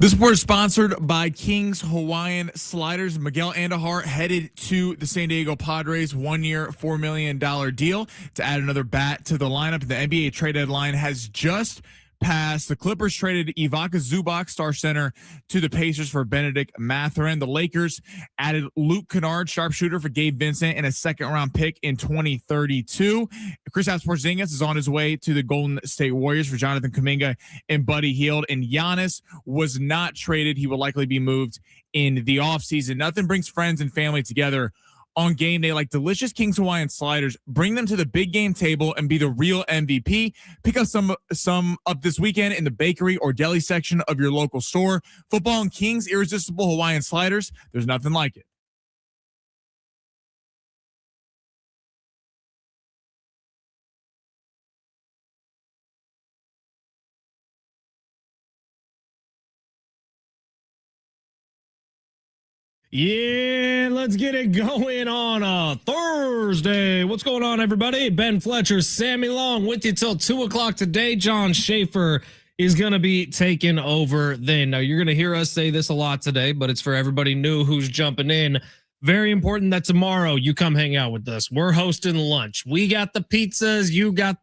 This report is sponsored by King's Hawaiian Sliders. Miguel Andujar headed to the San Diego Padres, 1 year, $4 million deal to add another bat to the lineup. The NBA trade deadline has just passed. The Clippers traded Ivica Zubac, star center, to the Pacers for Benedict Mathurin. The Lakers added Luke Kennard, sharpshooter, for Gabe Vincent and a second-round pick in 2032. Kristaps Porzingis is on his way to the Golden State Warriors for Jonathan Kuminga and Buddy Hield. And Giannis was not traded. He will likely be moved in the offseason. Nothing brings friends and family together on game day like delicious King's Hawaiian Sliders. Bring them to the big game table and be the real MVP. Pick up some up this weekend in the bakery or deli section of your local store. Football and King's Irresistible Hawaiian Sliders. There's nothing like it. Yeah, let's get it going on a Thursday. What's going on, everybody? Ben Fletcher, Sammy Long with you till 2 o'clock today. John Schaefer is going to be taking over then. Now, you're going to hear us say this a lot today, but it's for everybody new who's jumping in. Very important that tomorrow you come hang out with us. We're hosting lunch. We got the pizzas. You got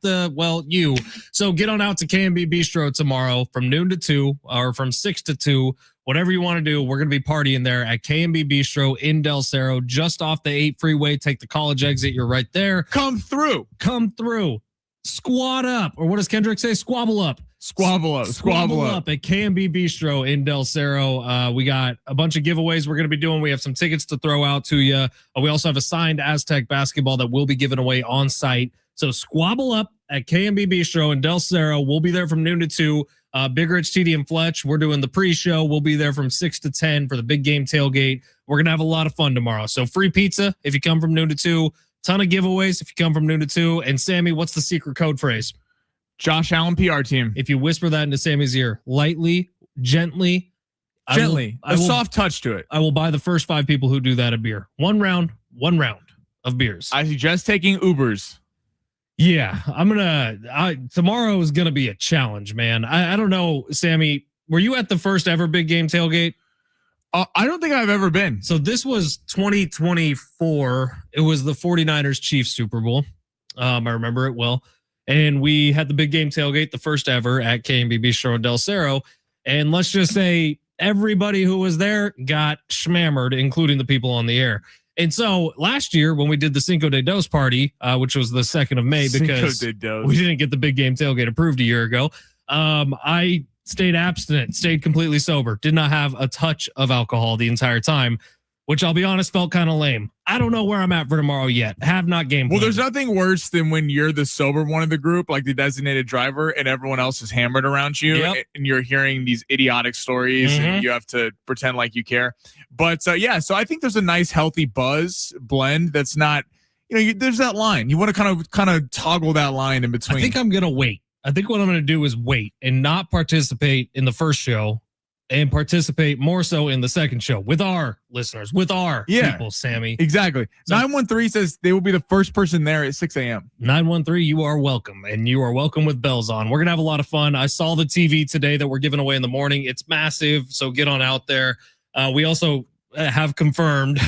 you. So get on out to K&B Bistro tomorrow from noon to 2 or from 6 to 2. Whatever you want to do, we're going to be partying there at K&B Bistro in Del Cerro, just off the 8 freeway. Take the college exit. You're right there. Come through. Squat up. Or what does Kendrick say? Squabble up. Squabble up at K&B Bistro in Del Cerro. We got a bunch of giveaways we're going to be doing. We have some tickets to throw out to you. We also have a signed Aztec basketball that will be given away on site. So squabble up at K&B Bistro in Del Cerro. We'll be there from noon to 2. Big Rich, TD, and Fletch, we're doing the pre-show. We'll be there from 6 to 10 for the big game tailgate. We're going to have a lot of fun tomorrow. So free pizza if you come from noon to 2. Ton of giveaways if you come from noon to 2. And Sammy, what's the secret code phrase? Josh Allen PR team. If you whisper that into Sammy's ear, lightly, gently, a soft touch to it. I will buy the first 5 people who do that a beer. One round of beers. I suggest taking Ubers. Yeah, tomorrow is going to be a challenge, man. I don't know, Sammy, were you at the first ever big game tailgate? I don't think I've ever been. So this was 2024. It was the 49ers Chiefs Super Bowl. I remember it well. And we had the big game tailgate, the first ever at K&B Bistro in Del Cerro. And let's just say everybody who was there got schmammered, including the people on the air. And so last year when we did the Cinco de Dos party, which was the 2nd of May, because we didn't get the big game tailgate approved a year ago, I stayed abstinent, stayed completely sober, did not have a touch of alcohol the entire time, which I'll be honest felt kind of lame. I don't know where I'm at for tomorrow yet. Have not game planned. Well, there's nothing worse than when you're the sober one of the group, like the designated driver, and everyone else is hammered around you, and you're hearing these idiotic stories, and you have to pretend like you care. But so I think there's a nice, healthy buzz blend that's not, there's that line. You want to kind of toggle that line in between. I think I'm going to wait. I think what I'm going to do is wait and not participate in the first show and participate more so in the second show with our listeners, with our people, Sammy. Exactly. So 913 says they will be the first person there at 6 a.m. 913, you are welcome. And you are welcome with bells on. We're going to have a lot of fun. I saw the TV today that we're giving away in the morning. It's massive. So get on out there. We also have confirmed,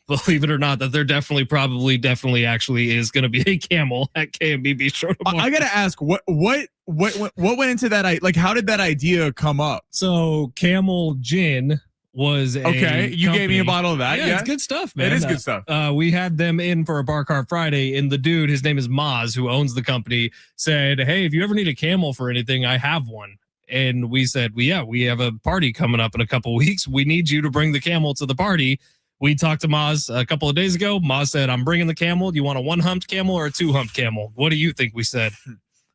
believe it or not, that there definitely actually is going to be a camel at K&B Bistro tomorrow. I got to ask, what went into that? Like, how did that idea come up? So Camel Gin was okay. You gave me a bottle of that. Yeah, it's good stuff, man. It is good stuff. We had them in for a Bar Cart Friday, and the dude, his name is Maz, who owns the company, said, "Hey, if you ever need a camel for anything, I have one." And we said, we have a party coming up in a couple weeks. We need you to bring the camel to the party. We talked to Maz a couple of days ago. Maz said, "I'm bringing the camel. Do you want a 1-humped camel or a 2-humped camel?" What do you think we said?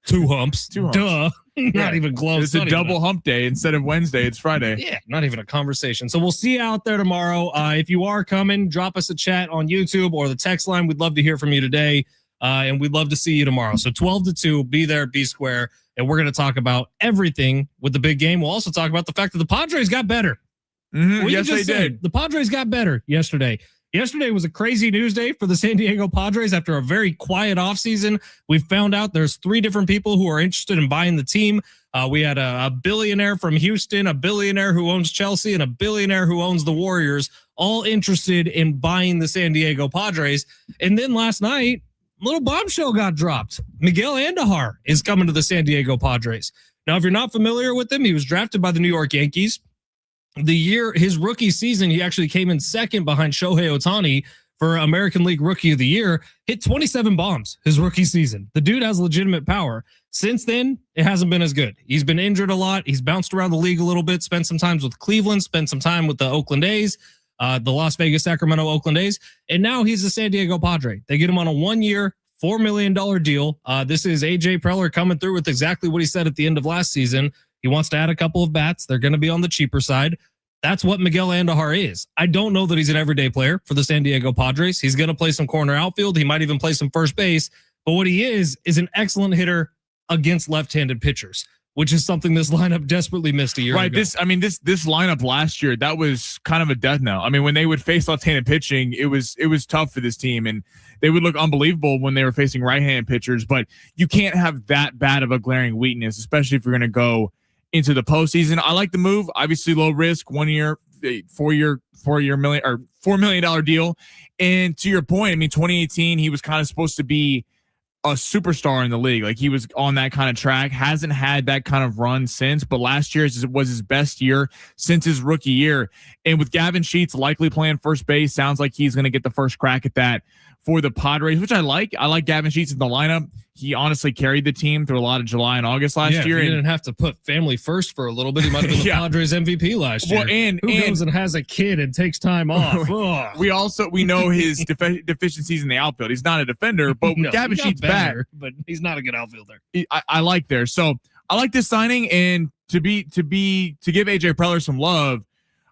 2 humps. 2 humps. Duh. Not even close. It's a double hump day. Instead of Wednesday, it's Friday. Yeah, not even a conversation. So we'll see you out there tomorrow. If you are coming, drop us a chat on YouTube or the text line. We'd love to hear from you today. And we'd love to see you tomorrow. So 12 to 2, be there, be square. And we're going to talk about everything with the big game. We'll also talk about the fact that the Padres got better. Yes, they did. The Padres got better yesterday. Yesterday was a crazy news day for the San Diego Padres after a very quiet offseason. We found out there's 3 different people who are interested in buying the team. We had a billionaire from Houston, a billionaire who owns Chelsea, and a billionaire who owns the Warriors, all interested in buying the San Diego Padres. And then last night, a little bombshell got dropped. Miguel Andujar is coming to the San Diego Padres. Now, if you're not familiar with him, he was drafted by the New York Yankees. His rookie season, he actually came in second behind Shohei Ohtani for American League Rookie of the Year, hit 27 bombs his rookie season. The dude has legitimate power. Since then, it hasn't been as good. He's been injured a lot. He's bounced around the league a little bit, spent some time with Cleveland, spent some time with the Oakland A's, the Las Vegas, Sacramento, Oakland A's, and now he's a San Diego Padre. They get him on a 1-year, $4 million deal. This is AJ Preller coming through with exactly what he said at the end of last season. He wants to add a couple of bats. They're going to be on the cheaper side. That's what Miguel Andujar is. I don't know that he's an everyday player for the San Diego Padres. He's going to play some corner outfield. He might even play some first base. But what he is an excellent hitter against left-handed pitchers, which is something this lineup desperately missed a year ago. This lineup last year, that was kind of a death knell. I mean, when they would face left-handed pitching, it was tough for this team, and they would look unbelievable when they were facing right-handed pitchers. But you can't have that bad of a glaring weakness, especially if you're going to go into the postseason. I like the move. Obviously, low risk, 1 year, $4 million deal. And to your point, I mean, 2018, he was kind of supposed to be a superstar in the league. Like, he was on that kind of track, hasn't had that kind of run since, but last year was his best year since his rookie year. And with Gavin Sheets likely playing first base, sounds like he's going to get the first crack at that for the Padres, which I like. I like Gavin Sheets in the lineup. He honestly carried the team through a lot of July and August last year. He didn't have to put family first for a little bit. He might have been the Padres MVP last year. Who goes and has a kid and takes time off? we know his deficiencies in the outfield. He's not a defender, but Gavin Sheets back, but he's not a good outfielder. I like there. So I like this signing, and to give AJ Preller some love.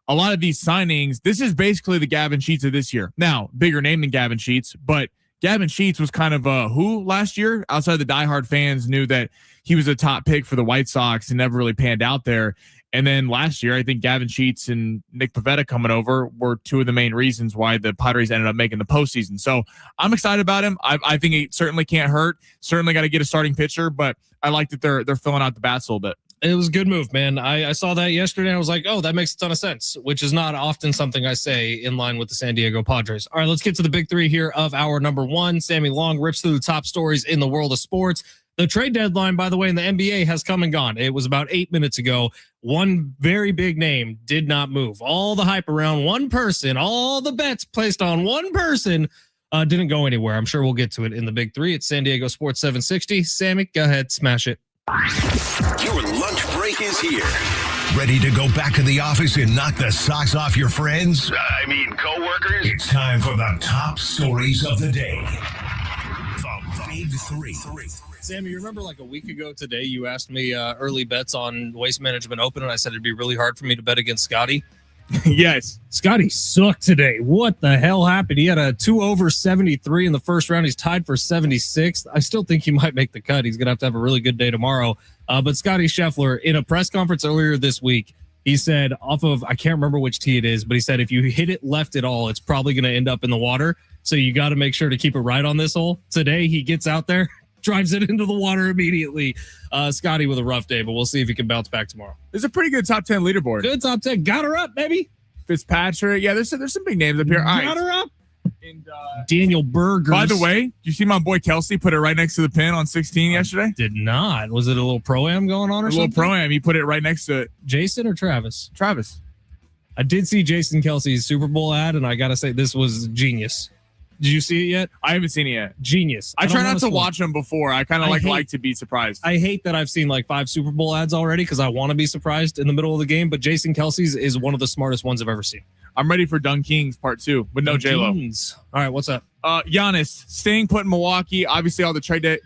A lot of these signings, this is basically the Gavin Sheets of this year. Now, bigger name than Gavin Sheets, but Gavin Sheets was kind of who last year? Outside the diehard fans knew that he was a top pick for the White Sox and never really panned out there. And then last year, I think Gavin Sheets and Nick Pivetta coming over were 2 of the main reasons why the Padres ended up making the postseason. So I'm excited about him. I think it certainly can't hurt. Certainly got to get a starting pitcher, but I like that they're filling out the bats a little bit. It was a good move, man. I saw that yesterday and I was like, oh, that makes a ton of sense, which is not often something I say in line with the San Diego Padres. All right, let's get to the big 3 here of our number 1. Sammy Long rips through the top stories in the world of sports. The trade deadline, by the way, in the NBA has come and gone. It was about 8 minutes ago. One very big name did not move. All the hype around one person, all the bets placed on one person didn't go anywhere. I'm sure we'll get to it in the big 3. It's San Diego Sports 760. Sammy, go ahead, smash it. Your lunch break is here. Ready to go back to the office and knock the socks off your friends? I mean, coworkers? It's time for the top stories of the day. The Big 3. Sammy, you remember like a week ago today, you asked me early bets on Waste Management Open, and I said it'd be really hard for me to bet against Scotty. Yes. Scotty sucked today. What the hell happened? He had a 2 over 73 in the first round. He's tied for 76th. I still think he might make the cut. He's going to have a really good day tomorrow. But Scotty Scheffler, in a press conference earlier this week, he said off of, I can't remember which tee it is, but he said if you hit it left at all, it's probably going to end up in the water. So you got to make sure to keep it right on this hole. Today, he gets out there, drives it into the water immediately. Scotty with a rough day, but we'll see if he can bounce back tomorrow. There's a pretty good top 10 leaderboard. Good top 10. Got her up, baby. Fitzpatrick. Yeah, there's some big names up here. Got her up. And Daniel Berger. By the way, you see my boy Kelsey put it right next to the pin on 16 yesterday? Did not. Was it a little pro-am going on or something? A little pro-am. He put it right next to it. Jason or Travis? Travis. I did see Jason Kelsey's Super Bowl ad, and I got to say, this was genius. Did you see it yet? I haven't seen it yet. Genius. I try not to watch them before. I kind of like to be surprised. I hate that I've seen like 5 Super Bowl ads already because I want to be surprised in the middle of the game, but Jason Kelsey's is one of the smartest ones I've ever seen. I'm ready for Dun Kings part 2 with no J-Lo. All right, what's up? Giannis staying put in Milwaukee. Obviously, all the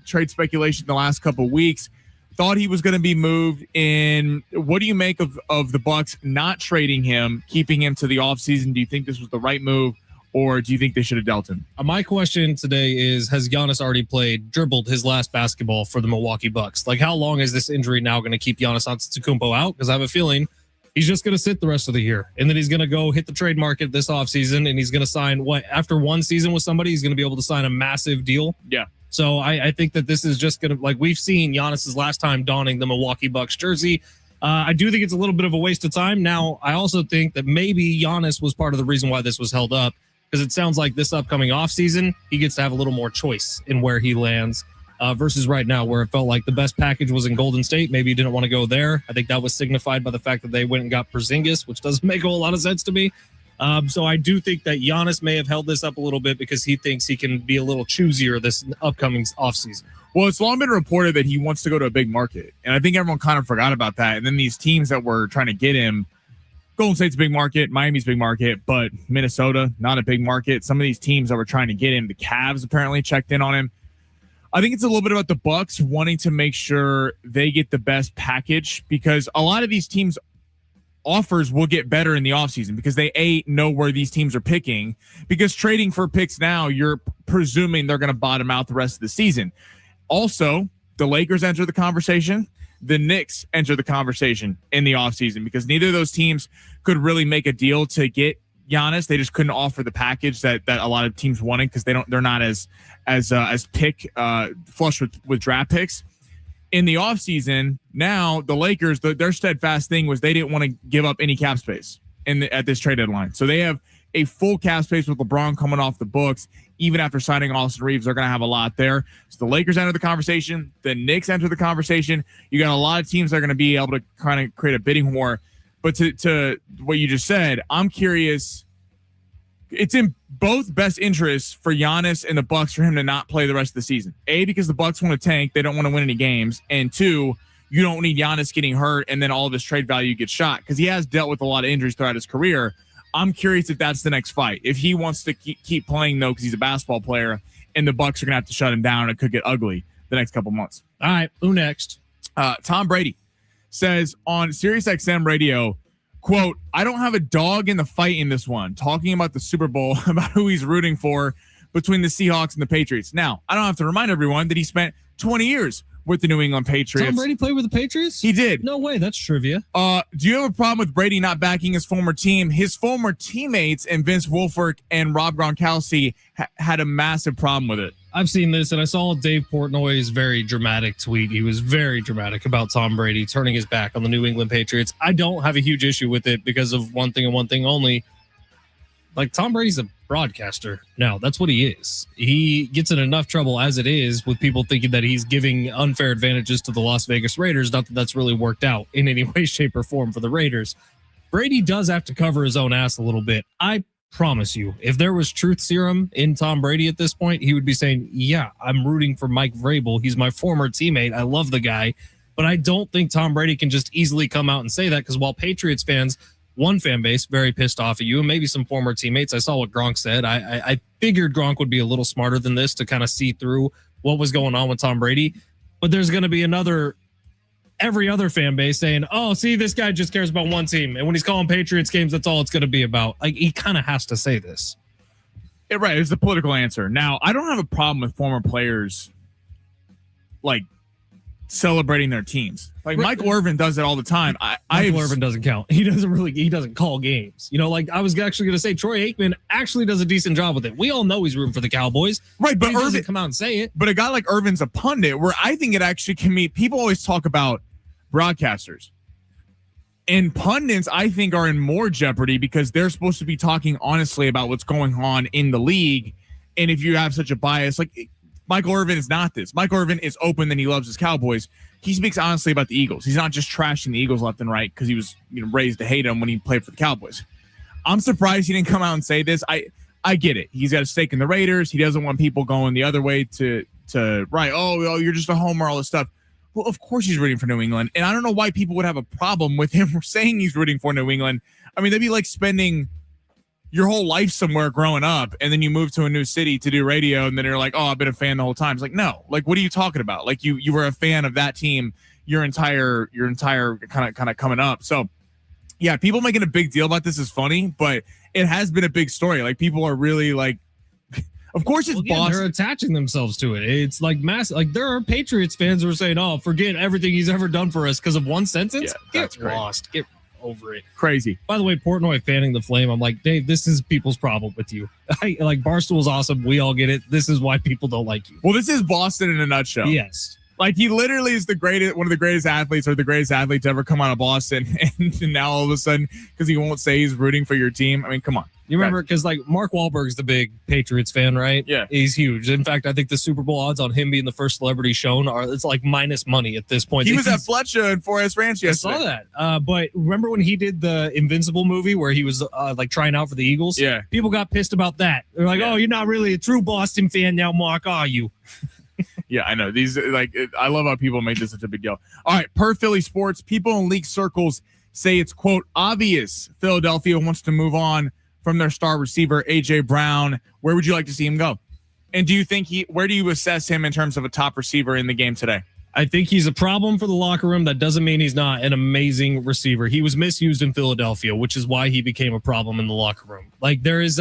trade speculation the last couple of weeks. Thought he was going to be moved. And what do you make of the Bucks not trading him, keeping him to the offseason? Do you think this was the right move? Or do you think they should have dealt him? My question today is, has Giannis already dribbled his last basketball for the Milwaukee Bucks? Like, how long is this injury now going to keep Giannis Antetokounmpo out? Because I have a feeling He's just going to sit the rest of the year, and then he's going to go hit the trade market this offseason, and he's going to sign after one season with somebody, he's going to be able to sign a massive deal. Yeah. So I think that this is just going to, like we've seen Giannis's last time donning the Milwaukee Bucks jersey. I do think it's a little bit of a waste of time. Now, I also think that maybe Giannis was part of the reason why this was held up, because it sounds like this upcoming offseason, he gets to have a little more choice in where he lands versus right now, where it felt like the best package was in Golden State. Maybe he didn't want to go there. I think that was signified by the fact that they went and got Porzingis, which doesn't make a whole lot of sense to me. So I do think that Giannis may have held this up a little bit because he thinks he can be a little choosier this upcoming offseason. Well, it's long been reported that he wants to go to a big market, and I think everyone kind of forgot about that. And then these teams that were trying to get him, Golden State's a big market, Miami's a big market, but Minnesota, not a big market. Some of these teams that were trying to get him, the Cavs apparently checked in on him. I think it's a little bit about the Bucks wanting to make sure they get the best package, because a lot of these teams' offers will get better in the offseason because they know where these teams are picking, because trading for picks now, you're presuming they're going to bottom out the rest of the season. Also, the Lakers enter the conversation. The Knicks enter the conversation in the offseason because neither of those teams could really make a deal to get Giannis. They just couldn't offer the package that a lot of teams wanted because they're not as pick flush with draft picks. In the offseason, now the Lakers, their steadfast thing was they didn't want to give up any cap space at this trade deadline. So they have a full cap space with LeBron coming off the books. Even after signing Austin Reeves, they're going to have a lot there. So the Lakers enter the conversation. The Knicks enter the conversation. You got a lot of teams that are going to be able to kind of create a bidding war. But to what you just said, I'm curious. It's in both best interests for Giannis and the Bucks for him to not play the rest of the season. A, because the Bucks want to tank. They don't want to win any games. And two, you don't need Giannis getting hurt and then all of his trade value gets shot, because he has dealt with a lot of injuries throughout his career. I'm curious if that's the next fight. If he wants to keep playing, though, because he's a basketball player, and the Bucks are going to have to shut him down, and it could get ugly the next couple months. All right, who next? Tom Brady says on SiriusXM radio, quote, "I don't have a dog in the fight in this one," talking about the Super Bowl, about who he's rooting for between the Seahawks and the Patriots. Now, I don't have to remind everyone that he spent 20 years with the New England Patriots. Tom Brady played with the Patriots? He did. No way. That's trivia. Do you have a problem with Brady not backing his former team? His former teammates and Vince Wilfork and Rob Gronkowski had a massive problem with it. I've seen this, and I saw Dave Portnoy's very dramatic tweet. He was very dramatic about Tom Brady turning his back on the New England Patriots. I don't have a huge issue with it because of one thing and one thing only. Like, Tom Brady's a broadcaster now. That's what he is. He gets in enough trouble as it is with people thinking that he's giving unfair advantages to the Las Vegas Raiders. Not that that's really worked out in any way, shape, or form for the Raiders. Brady does have to cover his own ass a little bit. I promise you, if there was truth serum in Tom Brady at this point, he would be saying, yeah, I'm rooting for Mike Vrabel. He's my former teammate. I love the guy. But I don't think Tom Brady can just easily come out and say that, because while Patriots fans, one fan base, very pissed off at you, and maybe some former teammates. I saw what Gronk said. I figured Gronk would be a little smarter than this to kind of see through what was going on with Tom Brady. But there's going to be every other fan base saying, oh, see, this guy just cares about one team. And when he's calling Patriots games, that's all it's going to be about. Like, he kind of has to say this. Yeah, right. It's the political answer. Now, I don't have a problem with former players, like, celebrating their teams. Like, Michael Irvin does it all the time. Michael Irvin doesn't count. He doesn't call games. You know, like, I was actually going to say Troy Aikman actually does a decent job with it. We all know he's rooting for the Cowboys. Right, but he doesn't come out and say it. But a guy like Irvin's a pundit, where I think it actually can meet. People always talk about broadcasters. And pundits, I think, are in more jeopardy because they're supposed to be talking honestly about what's going on in the league. And if you have such a bias, like, Michael Irvin is not this. Michael Irvin is open that he loves his Cowboys. He speaks honestly about the Eagles. He's not just trashing the Eagles left and right because he was raised to hate them when he played for the Cowboys. I'm surprised he didn't come out and say this. I get it. He's got a stake in the Raiders. He doesn't want people going the other way to right. Oh, you're just a homer, all this stuff. Well, of course he's rooting for New England. And I don't know why people would have a problem with him saying he's rooting for New England. I mean, that'd be like spending your whole life somewhere growing up, and then you move to a new city to do radio, and then you're like, oh, I've been a fan the whole time. It's like, no, like, what are you talking about? Like, you were a fan of that team your entire kind of coming up. So yeah, people making a big deal about this is funny, but it has been a big story. Like, people are really like, of course it's Boston. They're attaching themselves to it. It's like massive. Like, there are Patriots fans who are saying, oh, forget everything he's ever done for us because of one sentence. Yeah, Get lost. over it. Crazy. By the way, Portnoy fanning the flame. I'm like, Dave, this is people's problem with you. Like, Barstool's awesome. We all get it. This is why people don't like you. Well, this is Boston in a nutshell. Yes. Like, he literally is one of the greatest athletes, or the greatest athlete to ever come out of Boston. And now all of a sudden, because he won't say he's rooting for your team. I mean, come on. You remember, because like Mark Wahlberg's the big Patriots fan, right? Yeah. He's huge. In fact, I think the Super Bowl odds on him being the first celebrity shown it's like minus money at this point. He was at Fletch in Forest Ranch yesterday. I saw that. But remember when he did the Invincible movie where he was like trying out for the Eagles? Yeah. People got pissed about that. They're like, oh, you're not really a true Boston fan now, Mark, are you? Yeah, I know. I love how people make this such a big deal. All right, per Philly Sports, people in league circles say it's, quote, obvious Philadelphia wants to move on from their star receiver, A.J. Brown. Where would you like to see him go? And do you think where do you assess him in terms of a top receiver in the game today? I think he's a problem for the locker room. That doesn't mean he's not an amazing receiver. He was misused in Philadelphia, which is why he became a problem in the locker room. Like, there's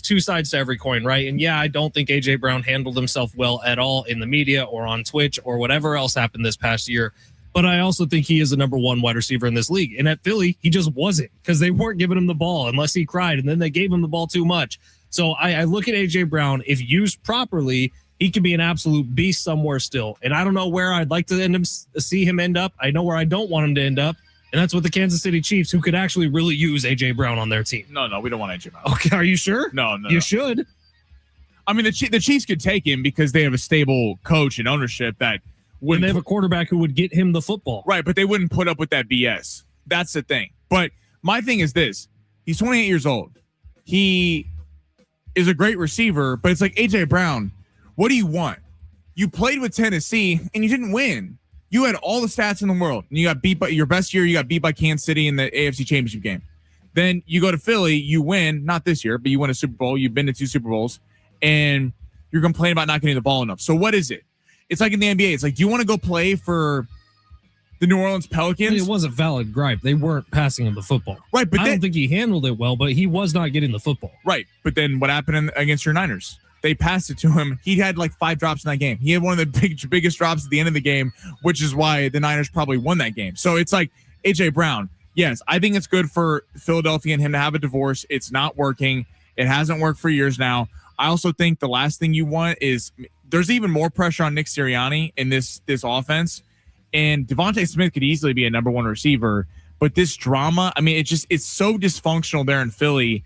two sides to every coin, right? And yeah, I don't think A.J. Brown handled himself well at all in the media or on Twitch or whatever else happened this past year. But I also think he is the number one wide receiver in this league. And at Philly, he just wasn't, because they weren't giving him the ball unless he cried, and then they gave him the ball too much. So I look at A.J. Brown. If used properly, he could be an absolute beast somewhere still. And I don't know where I'd like to see him end up. I know where I don't want him to end up. And that's with the Kansas City Chiefs, who could actually really use A.J. Brown on their team. No, we don't want A.J. Brown. Okay, are you sure? No. You should. I mean, the Chiefs could take him because they have a stable coach and ownership that wouldn't. They have a quarterback who would get him the football. Right, but they wouldn't put up with that BS. That's the thing. But my thing is this. He's 28 years old. He is a great receiver, but it's like, A.J. Brown, what do you want? You played with Tennessee and you didn't win. You had all the stats in the world, and you got beat by your best year. You got beat by Kansas City in the AFC Championship game. Then you go to Philly, you win, not this year, but you win a Super Bowl. You've been to 2 Super Bowls, and you're complaining about not getting the ball enough. So what is it? It's like in the NBA. It's like, do you want to go play for the New Orleans Pelicans? I mean, it was a valid gripe. They weren't passing him the football. Right, but I don't think he handled it well, but he was not getting the football. Right, but then what happened against your Niners? They passed it to him. He had like 5 drops in that game. He had one of the biggest drops at the end of the game, which is why the Niners probably won that game. So it's like, A.J. Brown, yes, I think it's good for Philadelphia and him to have a divorce. It's not working. It hasn't worked for years now. I also think the last thing you want is there's even more pressure on Nick Sirianni in this offense. And Devontae Smith could easily be a number 1 receiver. But this drama, I mean, it's so dysfunctional there in Philly.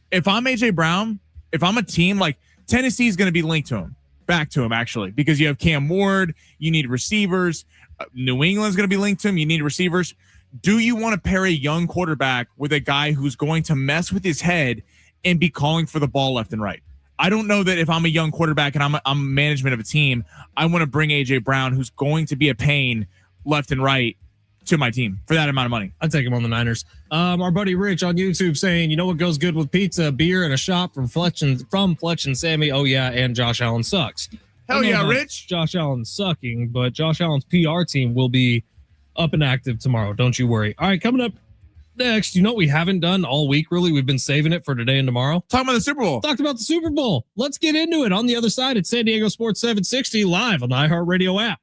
If I'm A.J. Brown, if I'm a team, like Tennessee is going to be linked to him, back to him, actually, because you have Cam Ward, you need receivers. New England's going to be linked to him, you need receivers. Do you want to pair a young quarterback with a guy who's going to mess with his head and be calling for the ball left and right? I don't know that if I'm a young quarterback and I'm management of a team, I want to bring A.J. Brown, who's going to be a pain left and right, to my team for that amount of money. I'd take him on the Niners. Our buddy Rich on YouTube saying, you know what goes good with pizza, beer, and a shot from Fletch and Sammy. Oh yeah, and Josh Allen sucks. Hell yeah, Rich. Josh Allen sucking, but Josh Allen's PR team will be up and active tomorrow. Don't you worry. All right, coming up next, you know what we haven't done all week, really? We've been saving it for today and tomorrow. Talking about the Super Bowl. Talked about the Super Bowl. Let's get into it. On the other side, it's San Diego Sports 760 live on the iHeartRadio app.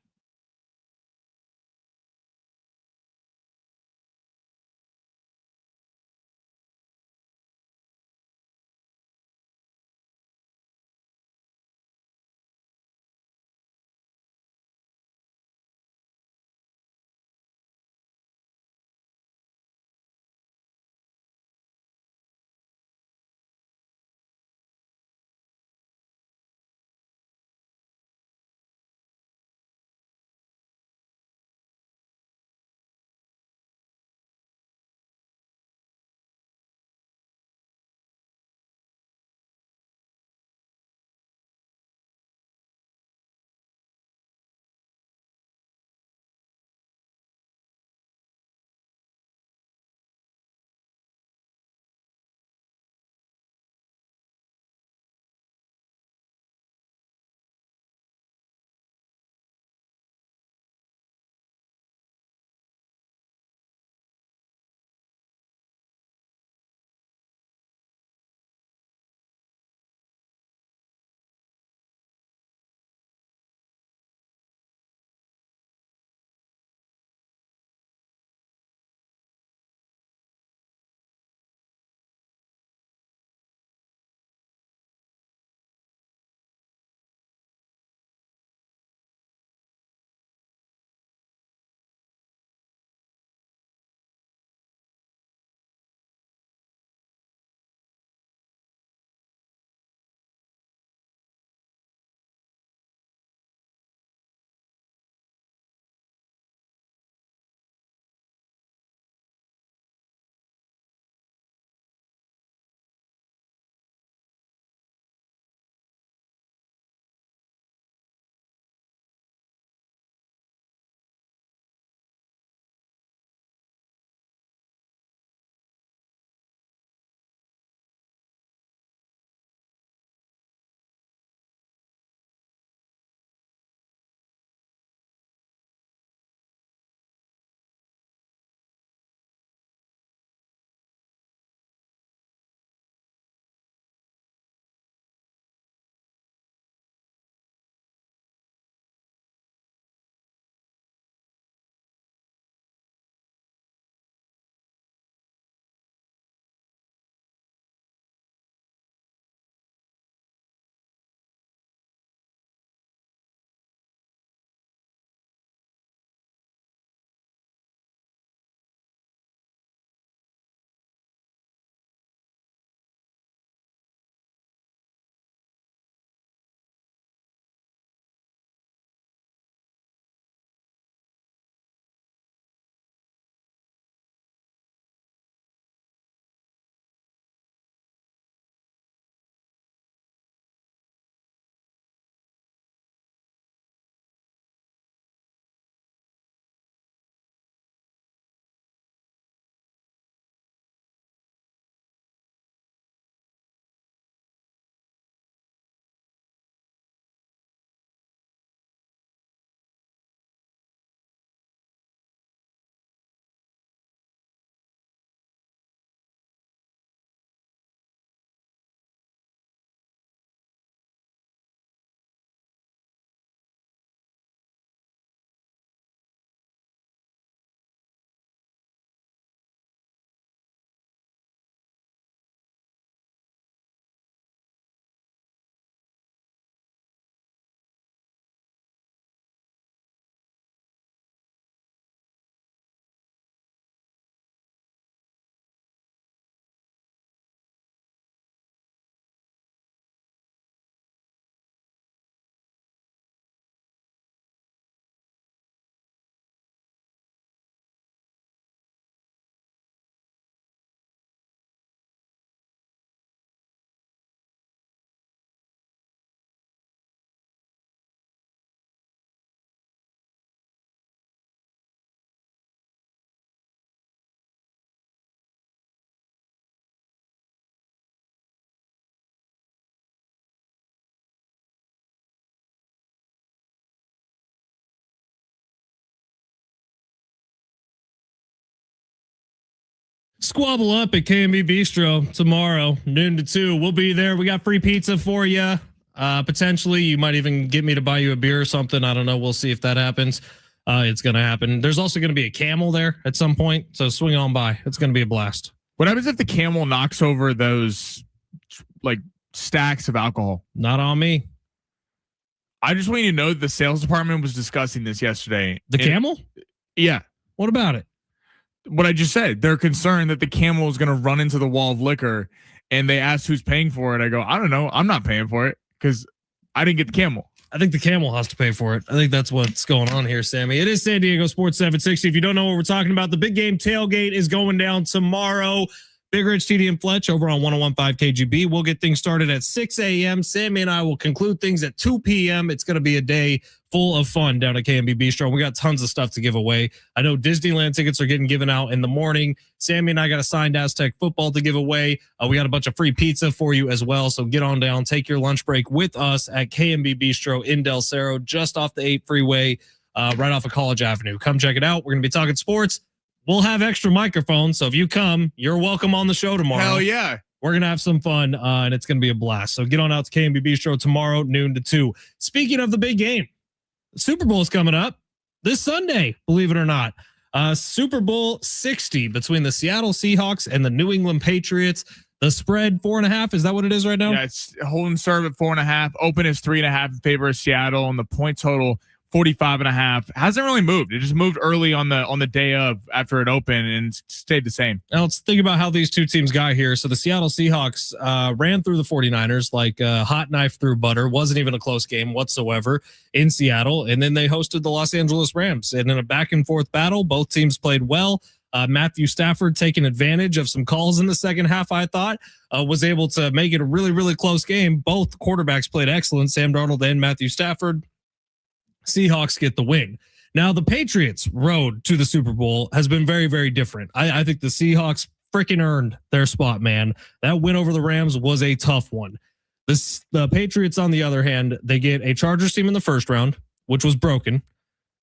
Squabble up at KMB Bistro tomorrow, noon to 2. We'll be there. We got free pizza for you. Potentially, you might even get me to buy you a beer or something. I don't know. We'll see if that happens. It's going to happen. There's also going to be a camel there at some point. So swing on by. It's going to be a blast. What happens if the camel knocks over those like stacks of alcohol? Not on me. I just want you to know that the sales department was discussing this yesterday. The camel? Yeah. What about it? What I just said. They're concerned that the camel is going to run into the wall of liquor, and they asked who's paying for it. I go, I don't know. I'm not paying for it because I didn't get the camel. I think the camel has to pay for it. I think that's what's going on here, Sammy. It is San Diego Sports 760. If you don't know what we're talking about, the big game tailgate is going down tomorrow. Big Rich, TD, and Fletch over on 101.5 KGB. We'll get things started at 6 a.m. Sammy and I will conclude things at 2 p.m. It's going to be a day full of fun down at KMB Bistro. We got tons of stuff to give away. I know Disneyland tickets are getting given out in the morning. Sammy and I got a signed Aztec football to give away. We got a bunch of free pizza for you as well. So get on down, take your lunch break with us at KMB Bistro in Del Cerro, just off the 8 freeway, right off of College Avenue. Come check it out. We're going to be talking sports. We'll have extra microphones, so if you come, you're welcome on the show tomorrow. Hell yeah. We're going to have some fun, and it's going to be a blast. So get on out to KMB Bistro tomorrow, noon to 2. Speaking of the big game, the Super Bowl is coming up this Sunday, believe it or not. Super Bowl 60 between the Seattle Seahawks and the New England Patriots. The spread 4.5. Is that what it is right now? Yeah, it's holding serve at 4.5. Open is 3.5 in favor of Seattle, and the point total 45.5. Hasn't really moved. It just moved early on the day of after it opened and stayed the same. Now let's think about how these two teams got here. So the Seattle Seahawks ran through the 49ers like a hot knife through butter. Wasn't even a close game whatsoever in Seattle. And then they hosted the Los Angeles Rams. And in a back and forth battle, both teams played well. Matthew Stafford taking advantage of some calls in the second half, I thought, was able to make it a really, really close game. Both quarterbacks played excellent, Sam Darnold and Matthew Stafford. Seahawks get the win. Now, the Patriots' road to the Super Bowl has been very, very different. I think the Seahawks freaking earned their spot, man. That win over the Rams was a tough one. The Patriots, on the other hand, they get a Chargers team in the first round, which was broken.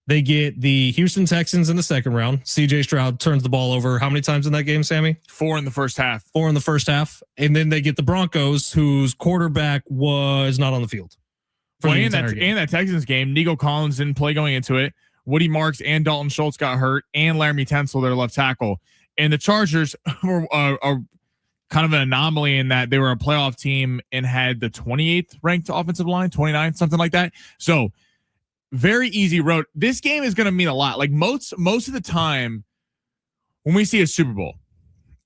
They get the Houston Texans in the second round. CJ Stroud turns the ball over how many times in that game, Sammy? 4 in the first half. 4 in the first half. And then they get the Broncos, whose quarterback was not on the field. Well, in that Texans game, Nico Collins didn't play going into it. Woody Marks and Dalton Schultz got hurt, and Laramie Tunsil, their left tackle. And the Chargers were kind of an anomaly in that they were a playoff team and had the 28th ranked offensive line, 29th, something like that. So very easy road. This game is going to mean a lot. Like most of the time when we see a Super Bowl,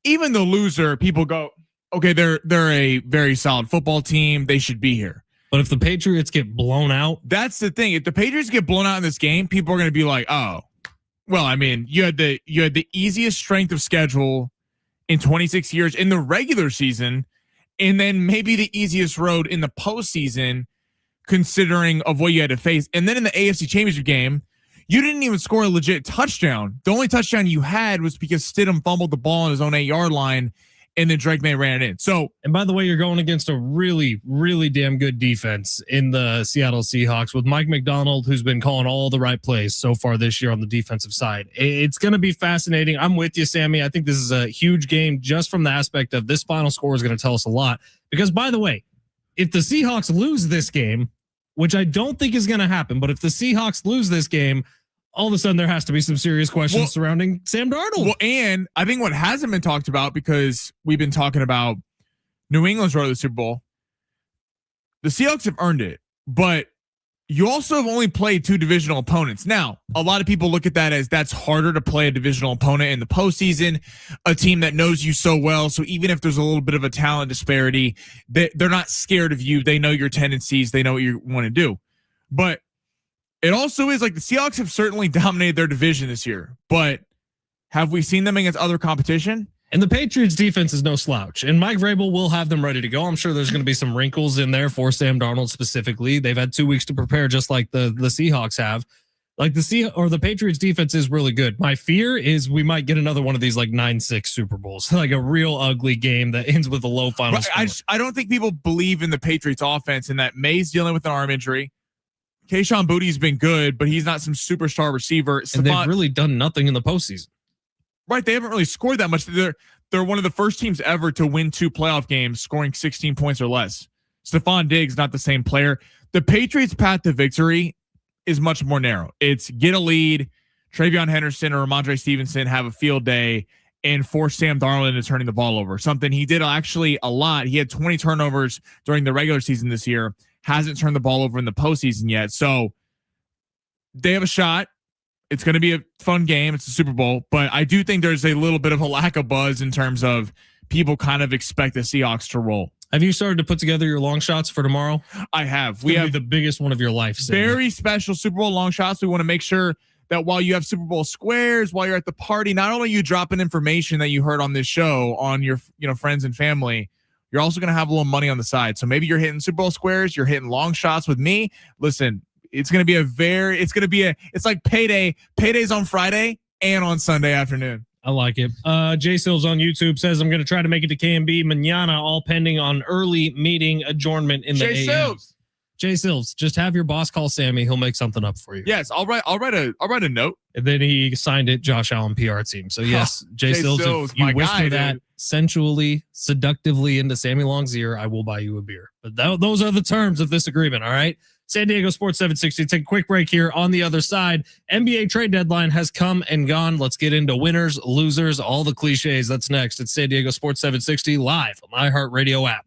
even the loser, people go, okay, they're a very solid football team. They should be here. But if the Patriots get blown out, that's the thing. If the Patriots get blown out in this game, people are going to be like, "Oh, well, I mean, you had the easiest strength of schedule in 26 years in the regular season, and then maybe the easiest road in the postseason, considering of what you had to face. And then in the AFC Championship game, you didn't even score a legit touchdown. The only touchdown you had was because Stidham fumbled the ball on his own 8-yard line." And then Drake May ran it in. So, and by the way, you're going against a really, really damn good defense in the Seattle Seahawks with Mike McDonald, who's been calling all the right plays so far this year on the defensive side. It's going to be fascinating. I'm with you, Sammy. I think this is a huge game just from the aspect of this final score is going to tell us a lot. Because, by the way, if the Seahawks lose this game, which I don't think is going to happen, but if the Seahawks lose this game, all of a sudden there has to be some serious questions surrounding Sam Darnold. Well, and I think what hasn't been talked about, because we've been talking about New England's road to the Super Bowl, the Seahawks have earned it, but you also have only played 2 divisional opponents. Now, a lot of people look at that as that's harder to play a divisional opponent in the postseason, a team that knows you so well. So even if there's a little bit of a talent disparity, they're not scared of you. They know your tendencies. They know what you want to do. But it also is like the Seahawks have certainly dominated their division this year, but have we seen them against other competition? And the Patriots defense is no slouch, and Mike Vrabel will have them ready to go. I'm sure there's going to be some wrinkles in there for Sam Darnold specifically. They've had 2 weeks to prepare, just like the Seahawks have. Like the Patriots defense is really good. My fear is we might get another one of these like 9-6 Super Bowls, like a real ugly game that ends with a low final score. I don't think people believe in the Patriots offense and that May's dealing with an arm injury. Kayshon Boutte's been good, but he's not some superstar receiver. And they've really done nothing in the postseason. Right, they haven't really scored that much. They're they're one of the first teams ever to win 2 playoff games, scoring 16 points or less. Stephon Diggs, not the same player. The Patriots' path to victory is much more narrow. It's get a lead, Travion Henderson or Ramondre Stevenson have a field day, and force Sam Darnold into turning the ball over. Something he did actually a lot. He had 20 turnovers during the regular season this year. Hasn't turned the ball over in the postseason yet. So they have a shot. It's going to be a fun game. It's a Super Bowl, but I do think there's a little bit of a lack of buzz in terms of people kind of expect the Seahawks to roll. Have you started to put together your long shots for tomorrow? I have. We have the biggest one of your life. Very special Super Bowl long shots. We want to make sure that while you have Super Bowl squares, while you're at the party, not only you dropping information that you heard on this show on your friends and family, you're also going to have a little money on the side. So maybe you're hitting Super Bowl squares, you're hitting long shots with me. Listen, it's going to be it's like payday. Payday's on Friday and on Sunday afternoon. I like it. Jay Silves on YouTube says, I'm going to try to make it to KMB manana, all pending on early meeting adjournment in the Jay AM. Silves. Jay Silves, just have your boss call Sammy. He'll make something up for you. Yes, I'll write a note. And then he signed it, Josh Allen PR team. So yes, Jay Silves, if you whisper that sensually, seductively into Sammy Long's ear, I will buy you a beer. But those are the terms of this agreement. All right. San Diego Sports 760. Take a quick break here. On the other side, NBA trade deadline has come and gone. Let's get into winners, losers, all the cliches. That's next. It's San Diego Sports 760 live on the iHeartRadio app.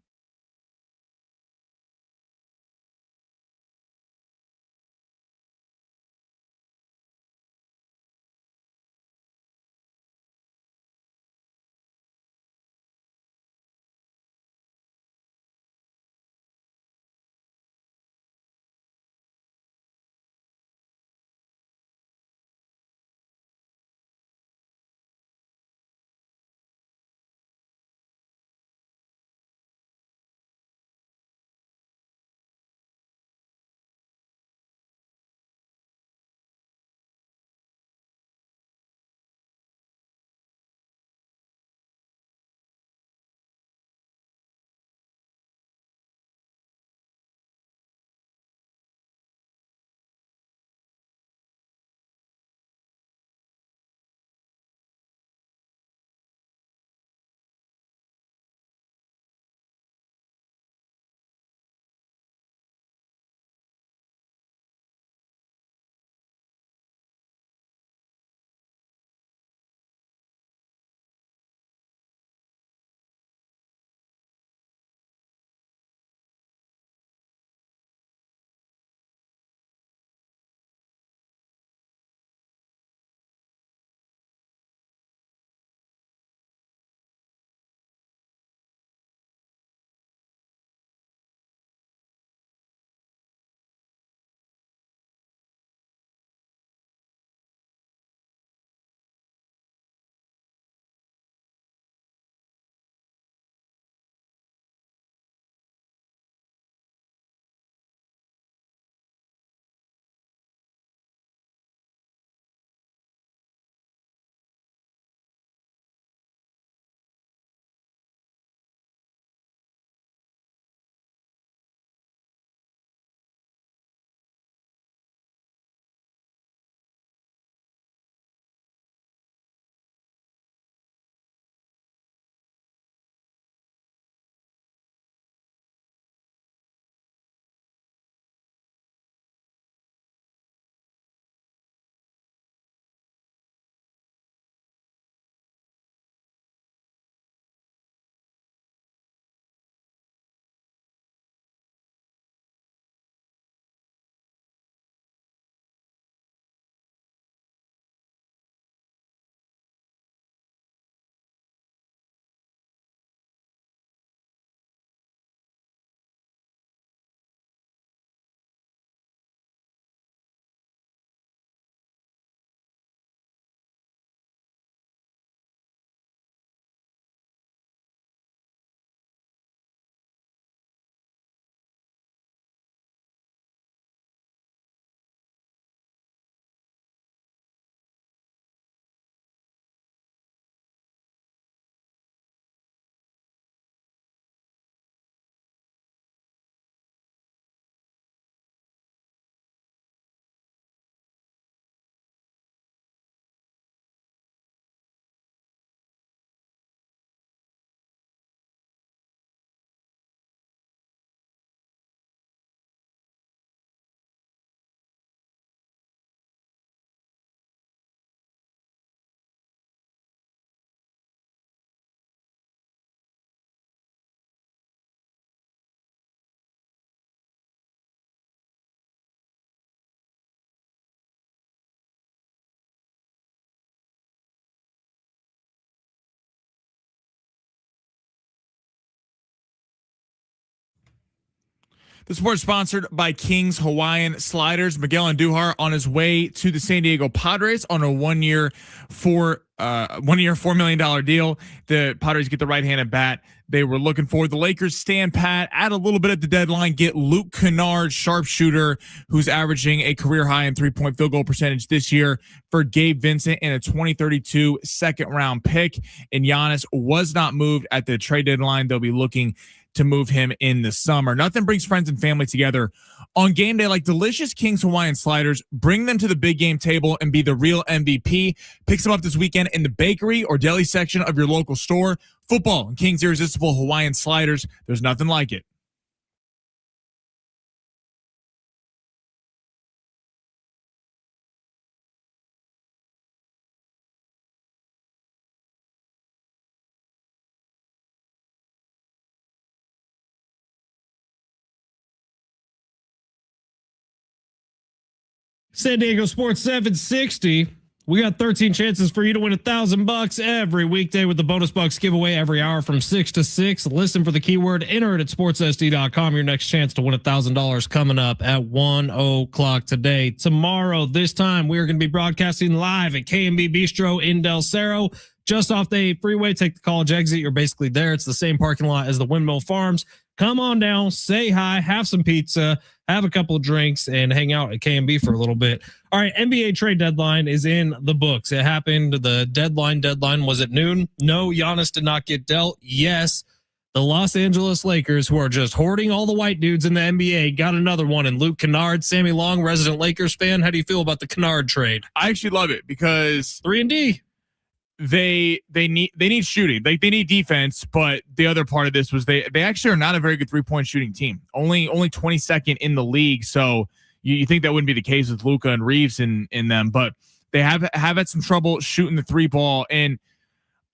The sport's sponsored by King's Hawaiian Sliders. Miguel Andujar on his way to the San Diego Padres on a $1 $4 million deal. The Padres get the right-handed bat they were looking for. The Lakers stand pat, add a little bit at the deadline, get Luke Kennard, sharpshooter, who's averaging a career high in three-point field goal percentage this year, for Gabe Vincent and a 2032 second-round pick. And Giannis was not moved at the trade deadline. They'll be looking to move him in the summer. Nothing brings friends and family together on game day like delicious King's Hawaiian Sliders. Bring them to the big game table and be the real MVP. Pick some up this weekend in the bakery or deli section of your local store. Football and King's Irresistible Hawaiian Sliders. There's nothing like it. San Diego Sports 760. We got 13 chances for you to win $1,000 every weekday with the bonus bucks giveaway every hour from 6 to 6. Listen for the keyword, enter it at sportssd.com. Your next chance to win $1,000 coming up at 1 o'clock today. Tomorrow, this time, we are going to be broadcasting live at K&B Bistro in Del Cerro, just off the freeway. Take the college exit. You're basically there. It's the same parking lot as the Windmill Farms. Come on down, say hi, have some pizza, have a couple of drinks, and hang out at K&B for a little bit. All right, NBA trade deadline is in the books. It happened. The deadline was at noon. No, Giannis did not get dealt. Yes, the Los Angeles Lakers, who are just hoarding all the white dudes in the NBA, got another one in Luke Kennard. Sammy Long, resident Lakers fan. How do you feel about the Kennard trade? I actually love it because 3-and-D. They need shooting. Like, they need defense, but the other part of this was they actually are not a very good 3-point shooting team. Only 22nd in the league. So you think that wouldn't be the case with Luka and Reeves in them, but they have had some trouble shooting the three ball. And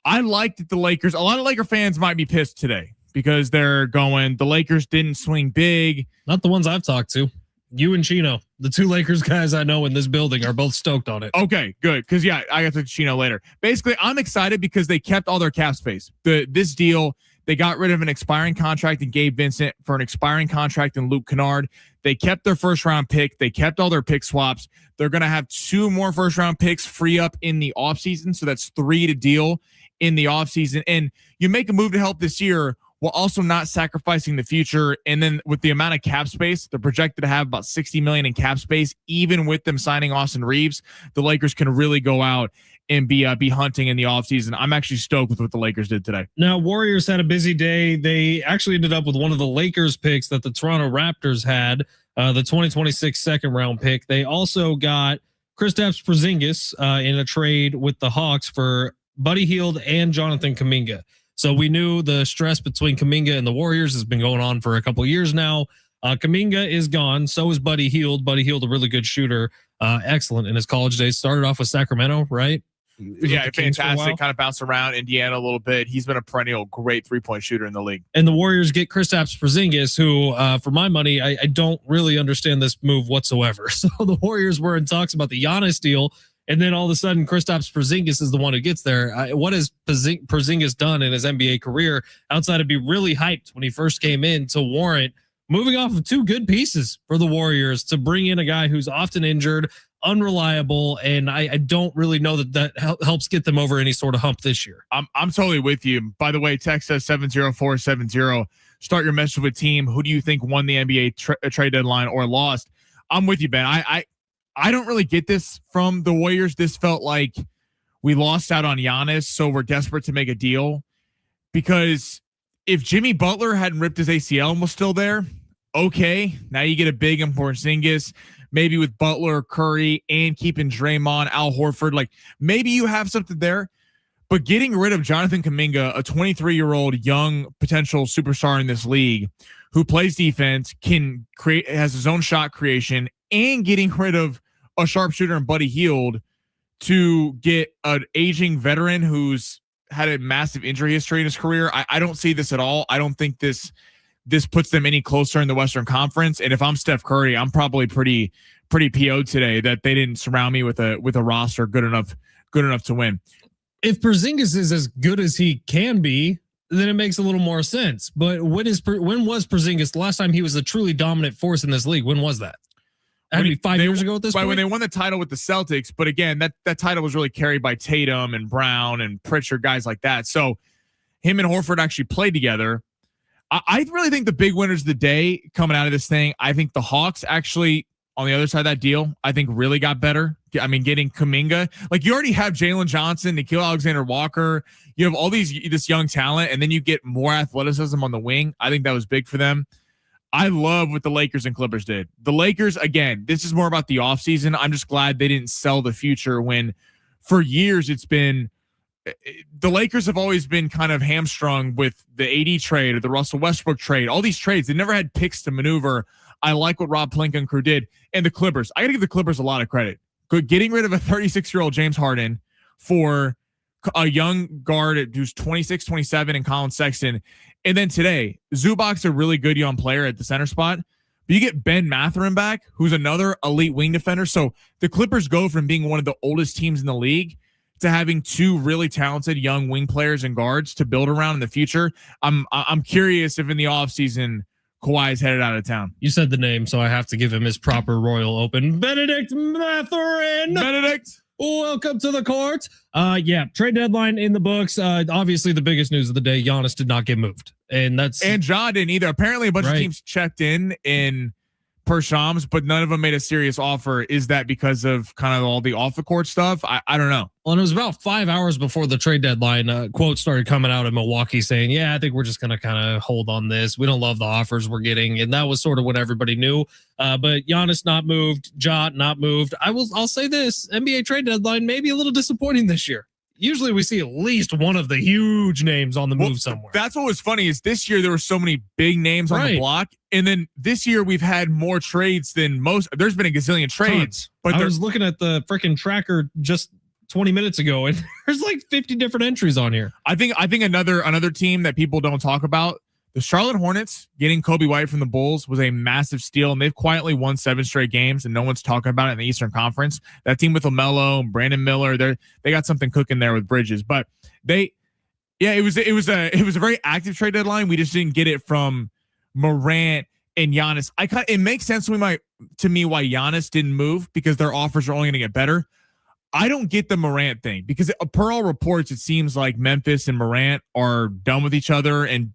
I like that the Lakers, a lot of Laker fans might be pissed today because they're going, the Lakers didn't swing big. Not the ones I've talked to. You and Chino, the two Lakers guys I know in this building, are both stoked on it. Okay, good. Because, yeah, I got to Chino later. Basically, I'm excited because they kept all their cap space. This deal, they got rid of an expiring contract in Gabe Vincent for an expiring contract in Luke Kennard. They kept their first-round pick. They kept all their pick swaps. They're going to have 2 more first-round picks free up in the offseason, so that's 3 to deal in the offseason. And you make a move to help this year while also not sacrificing the future. And then with the amount of cap space, they're projected to have about $60 million in cap space. Even with them signing Austin Reeves, the Lakers can really go out and be hunting in the offseason. I'm actually stoked with what the Lakers did today. Now, Warriors had a busy day. They actually ended up with one of the Lakers picks that the Toronto Raptors had, the 2026 second round pick. They also got Kristaps Porzingis in a trade with the Hawks for Buddy Hield and Jonathan Kuminga. So we knew the stress between Kuminga and the Warriors has been going on for a couple of years now. Kuminga is gone. So is Buddy Hield. Buddy Hield, a really good shooter. Excellent in his college days. Started off with Sacramento, right? Yeah, fantastic. Kind of bounced around Indiana a little bit. He's been a perennial great 3-point shooter in the league. And the Warriors get Kristaps Porzingis, who, for my money, I don't really understand this move whatsoever. So the Warriors were in talks about the Giannis deal. And then all of a sudden, Kristaps Porzingis is the one who gets there. What has Porzingis done in his NBA career outside of be really hyped when he first came in to warrant moving off of 2 good pieces for the Warriors to bring in a guy who's often injured, unreliable, and I don't really know that helps get them over any sort of hump this year. I'm totally with you. By the way, text us 70470. Start your message with team. Who do you think won the NBA trade deadline or lost? I'm with you, Ben. I don't really get this from the Warriors. This felt like we lost out on Giannis, so we're desperate to make a deal. Because if Jimmy Butler hadn't ripped his ACL and was still there, okay, now you get a big in Porzingis, maybe with Butler, Curry, and keeping Draymond, Al Horford. Like, maybe you have something there. But getting rid of Jonathan Kuminga, a 23-year-old young potential superstar in this league who plays defense, can create, has his own shot creation, and getting rid of a sharpshooter and Buddy Hield to get an aging veteran who's had a massive injury history in his career. I don't see this at all. I don't think this puts them any closer in the Western Conference. And if I'm Steph Curry, I'm probably pretty PO'd today that they didn't surround me with a roster good enough to win. If Porzingis is as good as he can be, then it makes a little more sense. But when was Porzingis the last time he was a truly dominant force in this league? When was that? Had to be 5 years ago at this point? When they won the title with the Celtics, but again, that title was really carried by Tatum and Brown and Pritchard, guys like that. So him and Horford actually played together. I really think the big winners of the day coming out of this thing, I think the Hawks actually on the other side of that deal, I think really got better. I mean, getting Kuminga, like you already have Jalen Johnson, Nickeil Alexander-Walker. You have all this young talent, and then you get more athleticism on the wing. I think that was big for them. I love what the Lakers and Clippers did. The Lakers, again, this is more about the offseason. I'm just glad they didn't sell the future when for years it's been the Lakers have always been kind of hamstrung with the AD trade or the Russell Westbrook trade. All these trades, they never had picks to maneuver. I like what Rob Pelinka and crew did. And the Clippers, I got to give the Clippers a lot of credit. Getting rid of a 36-year-old James Harden for a young guard who's 26, 27 and Colin Sexton. And then today, Zubac's a really good young player at the center spot. But you get Ben Mathurin back, who's another elite wing defender. So the Clippers go from being one of the oldest teams in the league to having two really talented young wing players and guards to build around in the future. I'm curious if in the offseason Kawhi is headed out of town. You said the name, so I have to give him his proper royal open. Benedict Mathurin. Benedict. Welcome to the court. Yeah, trade deadline in the books. Obviously, the biggest news of the day: Giannis did not get moved, and Ja didn't either. Apparently, a bunch of teams checked in per Shams, but none of them made a serious offer. Is that because of kind of all the off the court stuff? I don't know. Well, and it was about 5 hours before the trade deadline. Quotes started coming out of Milwaukee saying, "Yeah, I think we're just going to kind of hold on this. We don't love the offers we're getting," and that was sort of what everybody knew. But Giannis not moved, Ja not moved. I'll say this: NBA trade deadline maybe a little disappointing this year. Usually we see at least one of the huge names on the move somewhere. That's what was funny is this year there were so many big names on the block. And then this year we've had more trades than most. There's been a gazillion trades. But I was looking at the freaking tracker just 20 minutes ago and there's like 50 different entries on here. I think another team that people don't talk about, the Charlotte Hornets getting Kobe White from the Bulls was a massive steal, and they've quietly won 7 straight games, and no one's talking about it in the Eastern Conference. That team with LaMelo and Brandon Miller, they got something cooking there with Bridges. But it was a very active trade deadline. We just didn't get it from Morant and Giannis. It makes sense to me why Giannis didn't move because their offers are only going to get better. I don't get the Morant thing because per all reports, it seems like Memphis and Morant are done with each other and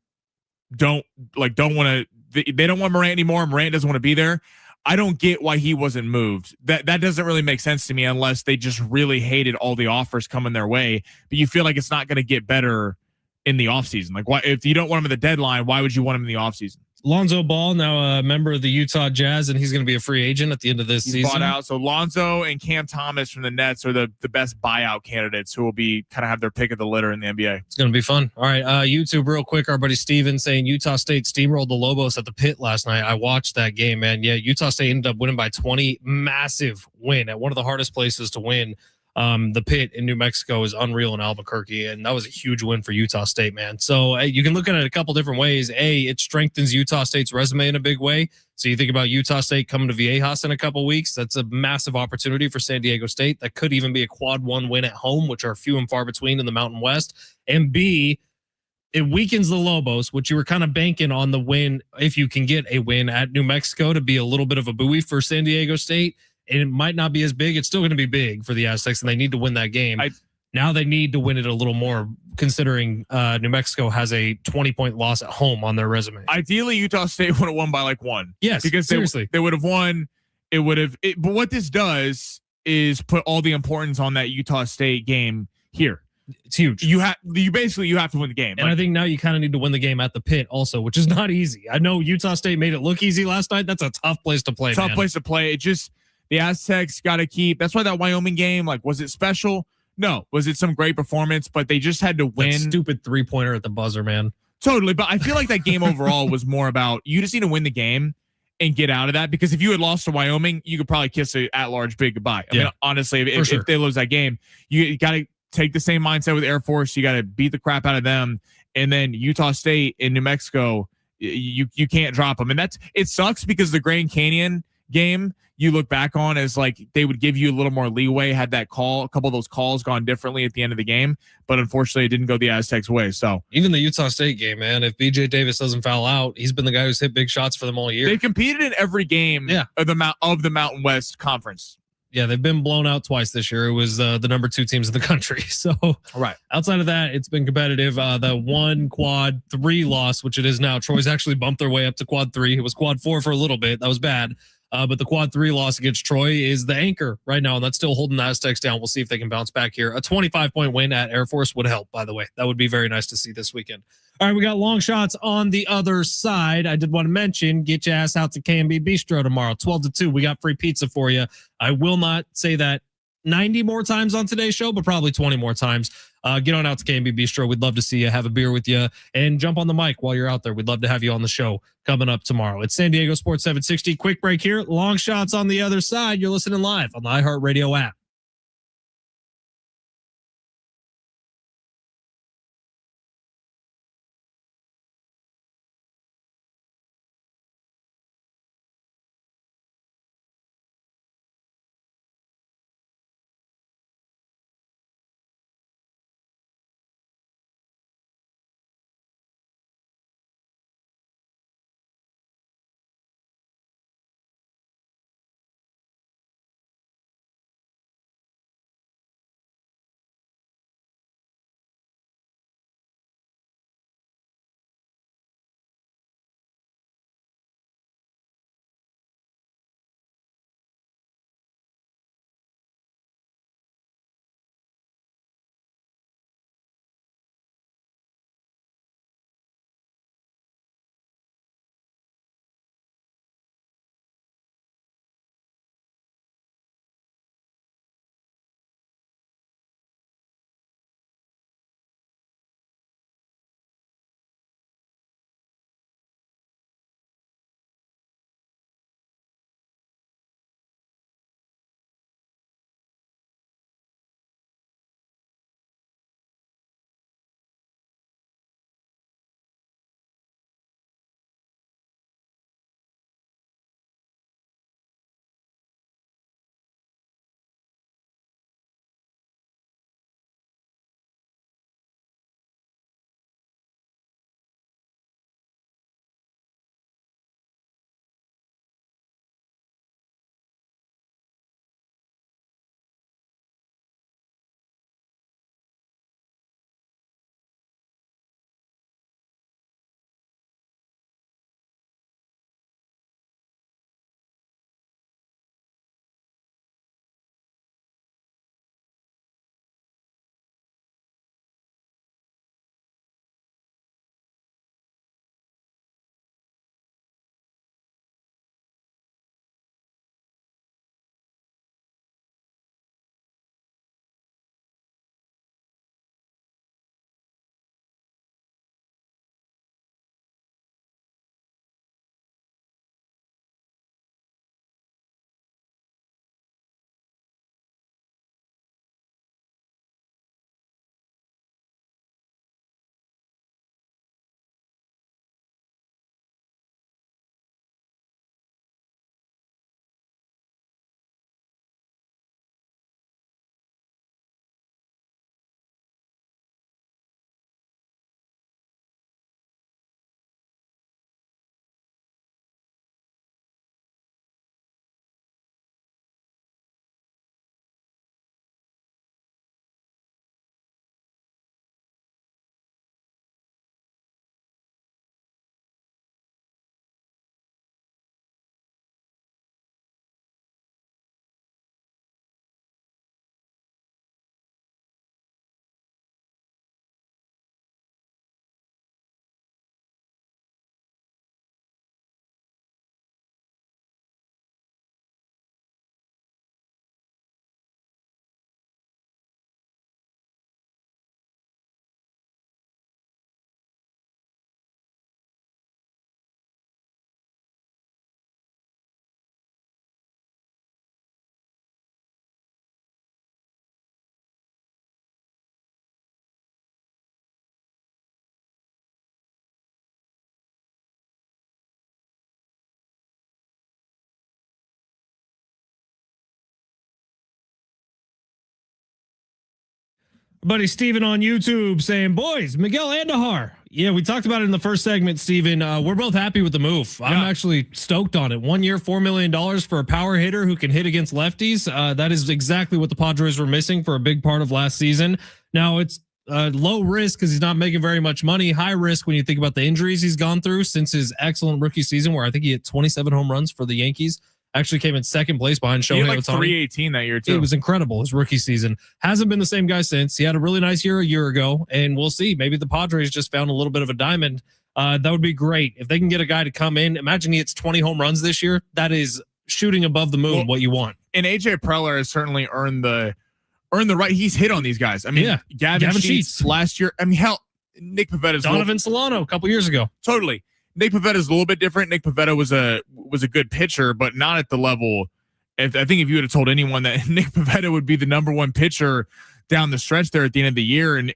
don't want to. They don't want Morant anymore. Morant doesn't want to be there. I don't get why he wasn't moved. That doesn't really make sense to me unless they just really hated all the offers coming their way. But you feel like it's not going to get better in the offseason. Like, why, if you don't want him at the deadline, why would you want him in the offseason? Lonzo Ball, now a member of the Utah Jazz, and he's going to be a free agent at the end of this season. Bought out. So Lonzo and Cam Thomas from the Nets are the best buyout candidates who will be kind of have their pick of the litter in the NBA. It's going to be fun. All right, YouTube real quick. Our buddy Steven saying Utah State steamrolled the Lobos at the Pit last night. I watched that game, man. Yeah, Utah State ended up winning by 20. Massive win at one of the hardest places to win. The Pit in New Mexico is unreal in Albuquerque, and that was a huge win for Utah State, man. So you can look at it a couple different ways. It strengthens Utah State's resume in a big way. So you think about Utah State coming to Viejas in a couple weeks. That's a massive opportunity for San Diego State. That could even be a quad 1 win at home, which are few and far between in the Mountain West. And B, it weakens the Lobos, which you were kind of banking on the win, if you can get a win at New Mexico, to be a little bit of a buoy for San Diego State. And it might not be as big. It's still going to be big for the Aztecs, and they need to win that game. Now they need to win it a little more, considering New Mexico has a 20-point loss at home on their resume. Ideally, Utah State would have won by like 1. Yes, because seriously. They would have won. It would have. But what this does is put all the importance on that Utah State game here. It's huge. You have to win the game. And I think now you kind of need to win the game at the Pit also, which is not easy. I know Utah State made it look easy last night. That's a tough place to play, Tough place to play. It just... The Aztecs got to keep. That's why that Wyoming game, like, was it special? No. Was it some great performance? But they just had to win. That stupid 3-pointer at the buzzer, man. Totally. But I feel like that game overall was more about you just need to win the game and get out of that. Because if you had lost to Wyoming, you could probably kiss an at-large big goodbye. I mean, honestly, if they lose that game, you got to take the same mindset with Air Force. You got to beat the crap out of them. And then Utah State in New Mexico, you can't drop them. And it sucks because the Grand Canyon game you look back on as like they would give you a little more leeway had that call, a couple of those calls gone differently at the end of the game, but unfortunately it didn't go the Aztecs way. So even the Utah State game, man, if BJ Davis doesn't foul out, he's been the guy who's hit big shots for them all year. They competed in every game of the Mountain West Conference. Yeah, they've been blown out twice this year. It was the number 2 teams in the country. So outside of that, it's been competitive. The 1 quad 3 loss, which it is now. Troy's actually bumped their way up to quad 3. It was quad 4 for a little bit. That was bad. But the quad 3 loss against Troy is the anchor right now, and that's still holding the Aztecs down. We'll see if they can bounce back here. A 25-point win at Air Force would help, by the way. That would be very nice to see this weekend. All right, we got long shots on the other side. I did want to mention, get your ass out to K&B Bistro tomorrow, 12 to 2. We got free pizza for you. I will not say that 90 more times on today's show, but probably 20 more times. Get on out to K&B Bistro. We'd love to see you, have a beer with you, and jump on the mic while you're out there. We'd love to have you on the show coming up tomorrow. It's San Diego Sports 760. Quick break here. Long shots on the other side. You're listening live on the iHeartRadio app. Buddy Steven on YouTube saying, boys, Miguel Andahar. Yeah, we talked about it in the first segment, Steven. We're both happy with the move. I'm actually stoked on it. 1 year, $4 million for a power hitter who can hit against lefties. That is exactly what the Padres were missing for a big part of last season. Now it's low risk because he's not making very much money. High risk when you think about the injuries he's gone through since his excellent rookie season, where I think he hit 27 home runs for the Yankees. Actually came in second place behind Shohei Ohtani. 318 that year too. It was incredible. His rookie season hasn't been the same guy since. He had a really nice year a year ago, and we'll see. Maybe the Padres just found a little bit of a diamond. That would be great if they can get a guy to come in. Imagine he hits 20 home runs this year. That is shooting above the moon. What you want. And AJ Preller has certainly earned the right. He's hit on these guys. I mean, yeah. Gavin Sheets last year. I mean, hell, Nick Pavetta's Donovan Solano a couple years ago. Totally. Nick Pivetta is a little bit different. Nick Pivetta was a good pitcher, but not at the level. I think if you would have told anyone that Nick Pivetta would be the number one pitcher down the stretch there at the end of the year and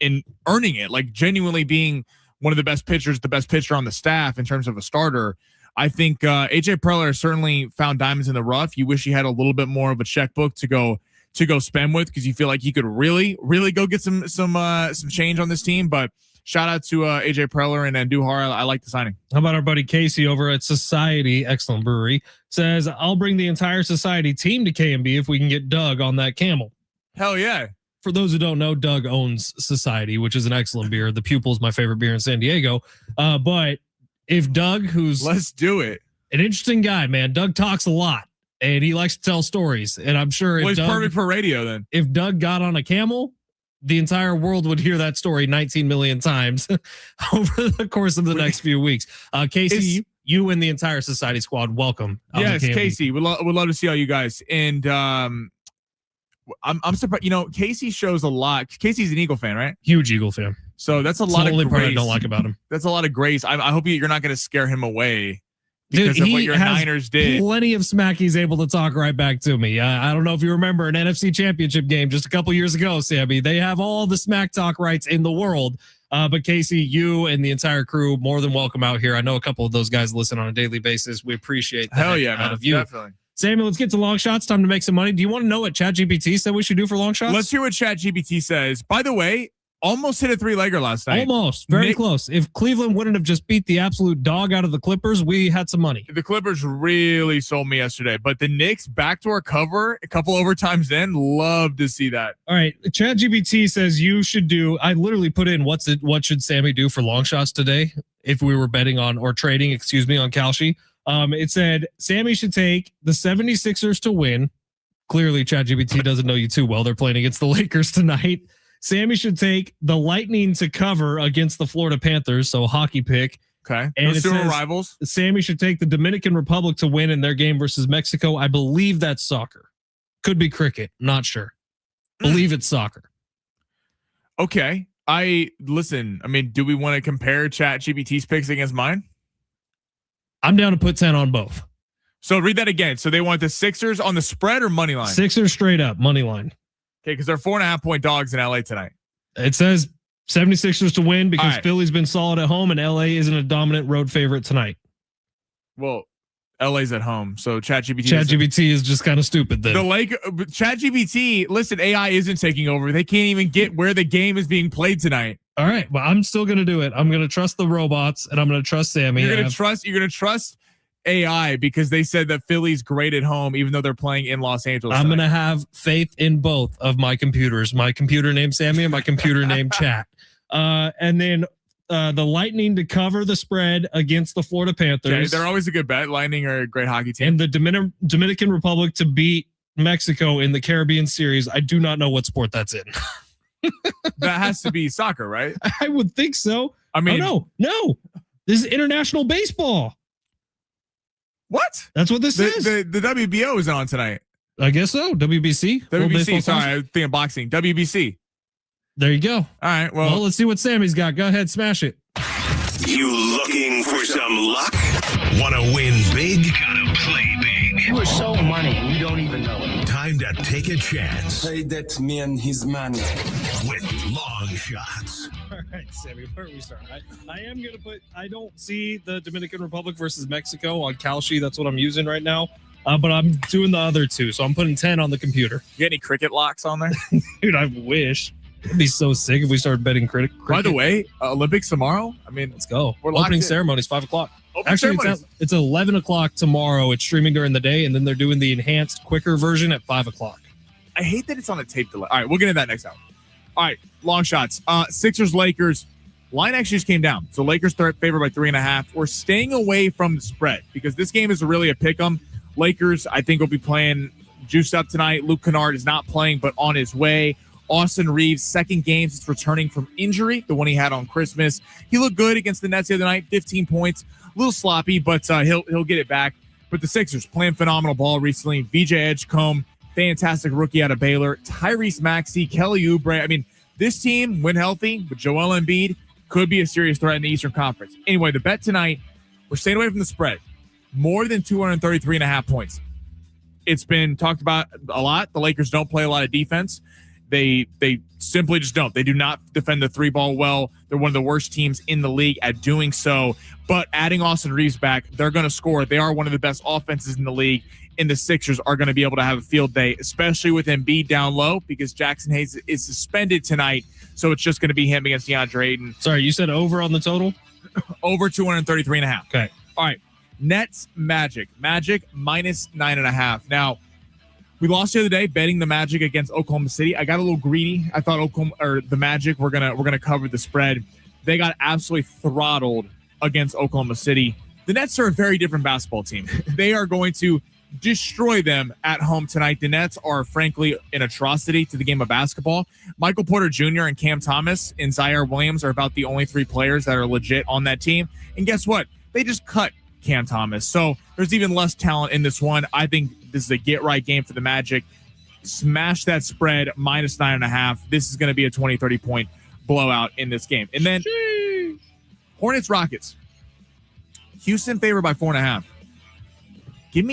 earning it, like genuinely being one of the best pitchers, the best pitcher on the staff in terms of a starter, I think AJ Preller certainly found diamonds in the rough. You wish he had a little bit more of a checkbook to go spend with because you feel like he could really go get some change on this team, but. Shout out to AJ Preller and Andujar. I like the signing. How about our buddy Casey over at Society, excellent brewery, says, I'll bring the entire Society team to KMB if we can get Doug on that camel. Hell yeah. For those who don't know, Doug owns Society, which is an excellent beer. The Pupil is my favorite beer in San Diego. But if Doug, let's do it. An interesting guy, man. Doug talks a lot and he likes to tell stories. And I'm sure he's perfect for radio then. If Doug got on a camel, the entire world would hear that story 19 million times over the course of the next few weeks. Casey, you and the entire Society squad, welcome. Yes, Casey, would love to see all you guys. And I'm surprised. You know, Casey shows a lot. Casey's an Eagle fan, right? Huge Eagle fan. So that's a lot of grace. The only part I don't like about him. That's a lot of grace. I hope you're not going to scare him away. Because of what your Niners did. Plenty of smack. He's able to talk right back to me. I don't know if you remember an NFC championship game just a couple years ago, Sammy. They have all the smack talk rights in the world. But Casey, you and the entire crew, more than welcome out here. I know a couple of those guys listen on a daily basis. We appreciate that. Hell yeah, out of you. Definitely. Sammy, let's get to long shots. Time to make some money. Do you want to know what ChatGPT said we should do for long shots? Let's hear what ChatGPT says. By the way, almost hit a 3-legger last night. Almost. Very close. If Cleveland wouldn't have just beat the absolute dog out of the Clippers, we had some money. The Clippers really sold me yesterday, but the Knicks backdoor cover a couple overtimes then. Love to see that. All right. ChatGPT says you should do, I literally put in what should Sammy do for long shots today if we were betting on or trading, on Kalshi. It said Sammy should take the 76ers to win. Clearly ChatGPT doesn't know you too well. They're playing against the Lakers tonight. Sammy should take the Lightning to cover against the Florida Panthers. So hockey pick. Okay. And those two are rivals. Sammy should take the Dominican Republic to win in their game versus Mexico. I believe that's soccer. Could be cricket. Not sure. Believe it's soccer. Okay. I mean, do we want to compare ChatGPT's picks against mine? I'm down to put 10 on both. So read that again. So they want the Sixers on the spread or money line? Sixers straight up money line. Okay, because they're 4.5-point dogs in LA tonight. It says 76ers to win because Philly's been solid at home and LA isn't a dominant road favorite tonight. Well, LA's at home, so ChatGPT is just kind of stupid then. ChatGPT, listen, AI isn't taking over. They can't even get where the game is being played tonight. All right, well, I'm still going to do it. I'm going to trust the robots and I'm going to trust Sammy. You're going to trust AI because they said that Philly's great at home, even though they're playing in Los Angeles. I'm going to have faith in both of my computers, my computer named Sammy and my computer named Chat. And then the Lightning to cover the spread against the Florida Panthers. Okay, they're always a good bet. Lightning are a great hockey team. And the Dominican Republic to beat Mexico in the Caribbean series. I do not know what sport that's in. That has to be soccer, right? I would think so. I mean, no. This is international baseball. What? That's what this is. The WBO is on tonight. I guess so. WBC. Sorry, I think of boxing. WBC. There you go. All right. Well, let's see what Sammy's got. Go ahead, smash it. You looking for some luck? Want to win big? Gotta play big. You are so money, and you don't even know it. Time to take a chance. Pay that man his money. With long shots. All right, Sammy, where do we start? I am going to I don't see the Dominican Republic versus Mexico on Kalshi. That's what I'm using right now. But I'm doing the other two. So I'm putting 10 on the computer. You got any cricket locks on there? Dude, I wish. It'd be so sick if we started betting cricket. By the way, Olympics tomorrow. I mean, Let's go. We're locked Opening in. ceremony's 5 o'clock. Actually, It's 11 o'clock tomorrow. It's streaming during the day, and then they're doing the enhanced, quicker version at 5 o'clock. I hate that it's on a tape delay. All right, we'll get into that next hour. All right, long shots. Sixers, Lakers. Line actually just came down. So Lakers favored by 3.5. We're staying away from the spread because this game is really a pick 'em. Lakers, I think, will be playing juiced up tonight. Luke Kennard is not playing, but on his way. Austin Reeves, second game since returning from injury, the one he had on Christmas. He looked good against the Nets the other night, 15 points. A little sloppy, but he'll get it back. But the Sixers playing phenomenal ball recently. VJ Edgecombe, fantastic rookie out of Baylor. Tyrese Maxey, Kelly Oubre. I mean, this team, when healthy, with Joel Embiid, could be a serious threat in the Eastern Conference. Anyway, the bet tonight, we're staying away from the spread. More than 233.5 points. It's been talked about a lot. The Lakers don't play a lot of defense. They simply just don't. They do not defend the three ball well. They're one of the worst teams in the league at doing so. But adding Austin Reeves back, they're going to score. They are one of the best offenses in the league, and the Sixers are going to be able to have a field day, especially with Embiid down low because Jackson Hayes is suspended tonight. So it's just going to be him against DeAndre Ayton. Sorry, you said over on the total? Over 233.5. Okay. All right. Nets, Magic. Magic minus 9.5. Now, we lost the other day betting the Magic against Oklahoma City. I got a little greedy. I thought the Magic were gonna cover the spread. They got absolutely throttled against Oklahoma City. The Nets are a very different basketball team. They are going to destroy them at home tonight. The Nets are frankly an atrocity to the game of basketball. Michael Porter Jr. and Cam Thomas and Zaire Williams are about the only three players that are legit on that team. And guess what? They just cut Cam Thomas. So there's even less talent in this one. I think this is a get-right game for the Magic. Smash that spread, minus 9.5. This is going to be a 20, 30-point blowout in this game. And then Hornets, Rockets. Houston favored by 4.5. Give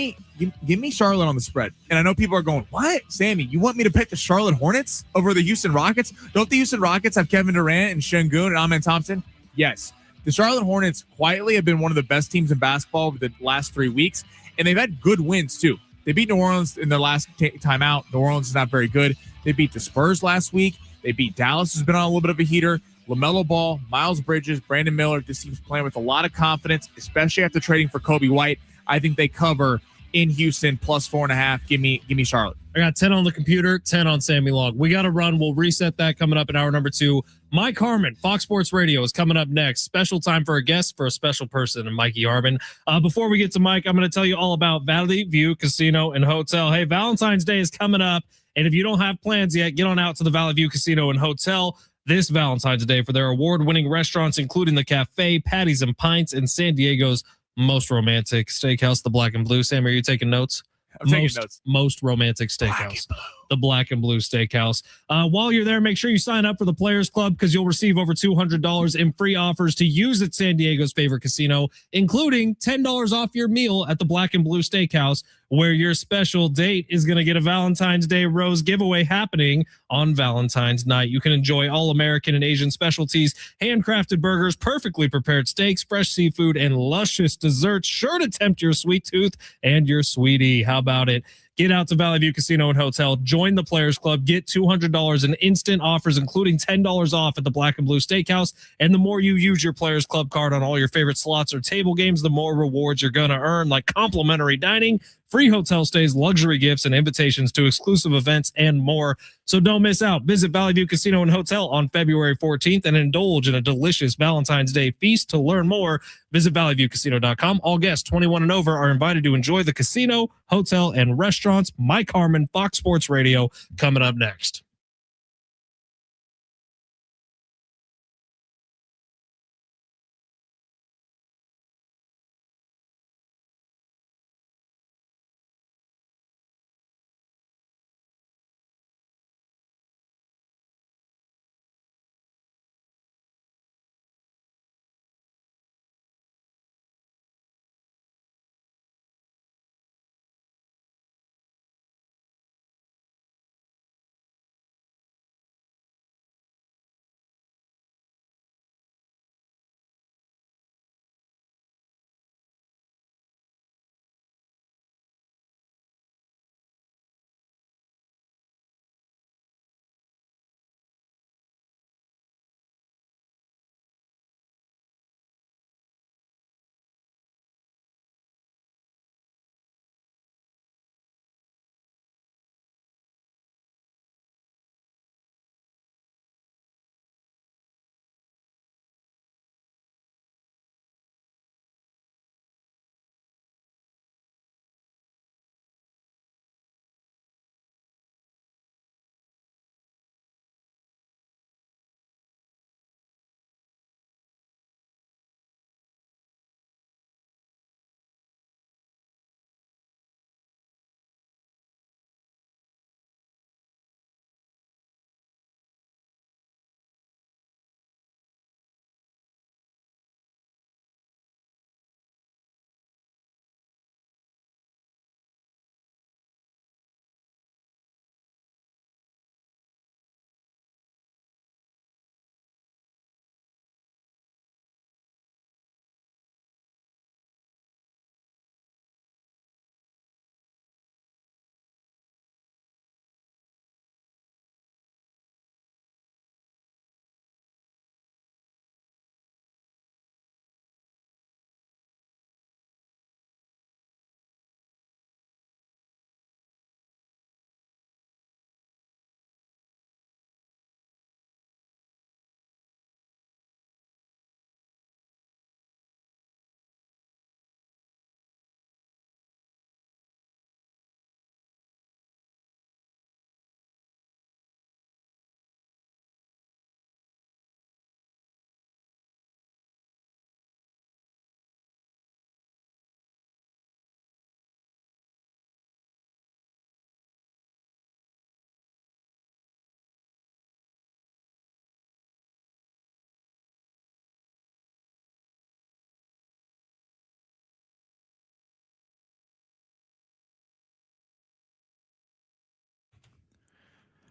me Charlotte on the spread. And I know people are going, what? Sammy, you want me to pick the Charlotte Hornets over the Houston Rockets? Don't the Houston Rockets have Kevin Durant and Şengün and Amen Thompson? Yes. The Charlotte Hornets quietly have been one of the best teams in basketball over the last 3 weeks, and they've had good wins, too. They beat New Orleans in their last time out. New Orleans is not very good. They beat the Spurs last week. They beat Dallas, who's been on a little bit of a heater. LaMelo Ball, Miles Bridges, Brandon Miller. This team's playing with a lot of confidence, especially after trading for Kobe White. I think they cover in Houston plus 4.5. Give me Charlotte. I got 10 on the computer, 10 on Sammy Long. We got to run. We'll reset that coming up in hour number 2. Mike Harmon, Fox Sports Radio, is coming up next. Special time for a guest, for a special person, and Mikey Harmon. Before we get to Mike, I'm going to tell you all about Valley View Casino and Hotel. Hey, Valentine's Day is coming up, and if you don't have plans yet, get on out to the Valley View Casino and Hotel this Valentine's Day for their award-winning restaurants, including the Cafe, Patties and Pints, and San Diego's most romantic steakhouse, the Black and Blue. Sam, are you taking notes? I'm taking notes. Most romantic steakhouse, the Black and Blue Steakhouse. While you're there, make sure you sign up for the Players Club because you'll receive over $200 in free offers to use at San Diego's favorite casino, including $10 off your meal at the Black and Blue Steakhouse, where your special date is going to get a Valentine's Day rose giveaway happening on Valentine's night. You can enjoy all American and Asian specialties, handcrafted burgers, perfectly prepared steaks, fresh seafood, and luscious desserts, sure to tempt your sweet tooth and your sweetie. How about it? Get out to Valley View Casino and Hotel. Join the Players Club. Get $200 in instant offers, including $10 off at the Black and Blue Steakhouse. And the more you use your Players Club card on all your favorite slots or table games, the more rewards you're going to earn, like complimentary dining, free hotel stays, luxury gifts, and invitations to exclusive events and more. So don't miss out. Visit Valley View Casino and Hotel on February 14th and indulge in a delicious Valentine's Day feast. To learn more, visit valleyviewcasino.com. All guests 21 and over are invited to enjoy the casino, hotel, and restaurants. Mike Harmon, Fox Sports Radio, coming up next.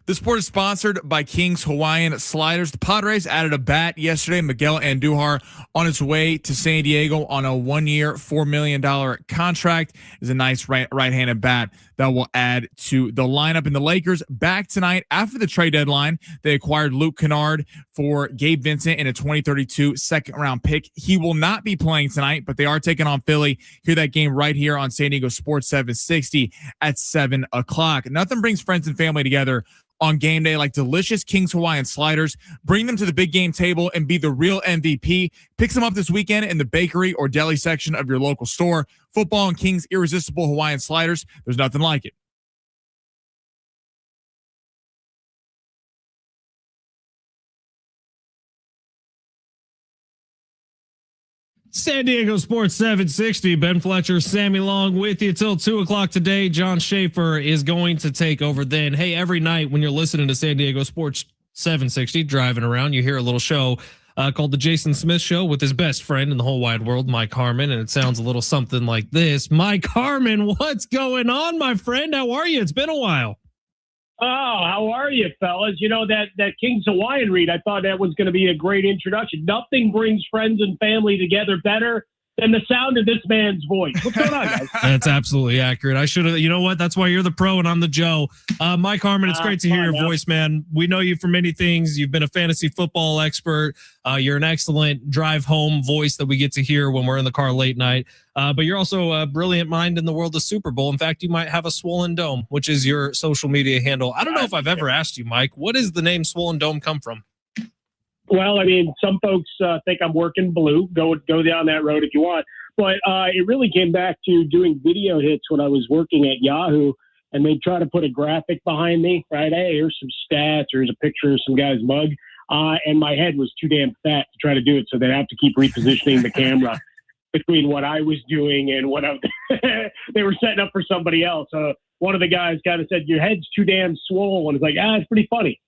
This sport is sponsored by King's Hawaiian Sliders. The Padres added a bat yesterday. Miguel Andujar on his way to San Diego on a 1-year, $4 million contract. Is a nice right-handed bat that will add to the lineup. And the Lakers back tonight after the trade deadline. They acquired Luke Kennard for Gabe Vincent in a 2032 second-round pick. He will not be playing tonight, but they are taking on Philly. Hear that game right here on San Diego Sports 760 at 7 o'clock. Nothing brings friends and family together on game day like delicious King's Hawaiian Sliders. Bring them to the big game table and be the real MVP. Pick some up this weekend in the bakery or deli section of your local store. Football and King's irresistible Hawaiian Sliders. There's nothing like it. San Diego Sports 760, Ben Fletcher, Sammy Long with you till 2 o'clock today. John Schaefer is going to take over then. Hey, every night when you're listening to San Diego Sports 760, driving around, you hear a little show called The Jason Smith Show with his best friend in the whole wide world, Mike Harmon, and it sounds a little something like this. Mike Harmon, what's going on, my friend? How are you? It's been a while. Oh, how are you, fellas? You know, that King's Hawaiian read, I thought that was going to be a great introduction. Nothing brings friends and family together better than the sound of this man's voice. What's going on, guys? That's absolutely accurate. I should have, you know what? That's why you're the pro and I'm the Joe. Mike Harmon, it's great to hear your voice, man. We know you for many things. You've been a fantasy football expert. You're an excellent drive home voice that we get to hear when we're in the car late night. But you're also a brilliant mind in the world of Super Bowl. In fact, you might have a Swollen Dome, which is your social media handle. I don't know if I've ever asked you, Mike, what does the name Swollen Dome come from? Well, I mean, some folks think I'm working blue. Go down that road if you want. But it really came back to doing video hits when I was working at Yahoo, and they'd try to put a graphic behind me, right? Hey, here's some stats, or here's a picture of some guy's mug. And my head was too damn fat to try to do it, so they'd have to keep repositioning the camera between what I was doing and what they were setting up for somebody else. One of the guys kind of said, your head's too damn swollen. It's like, it's pretty funny.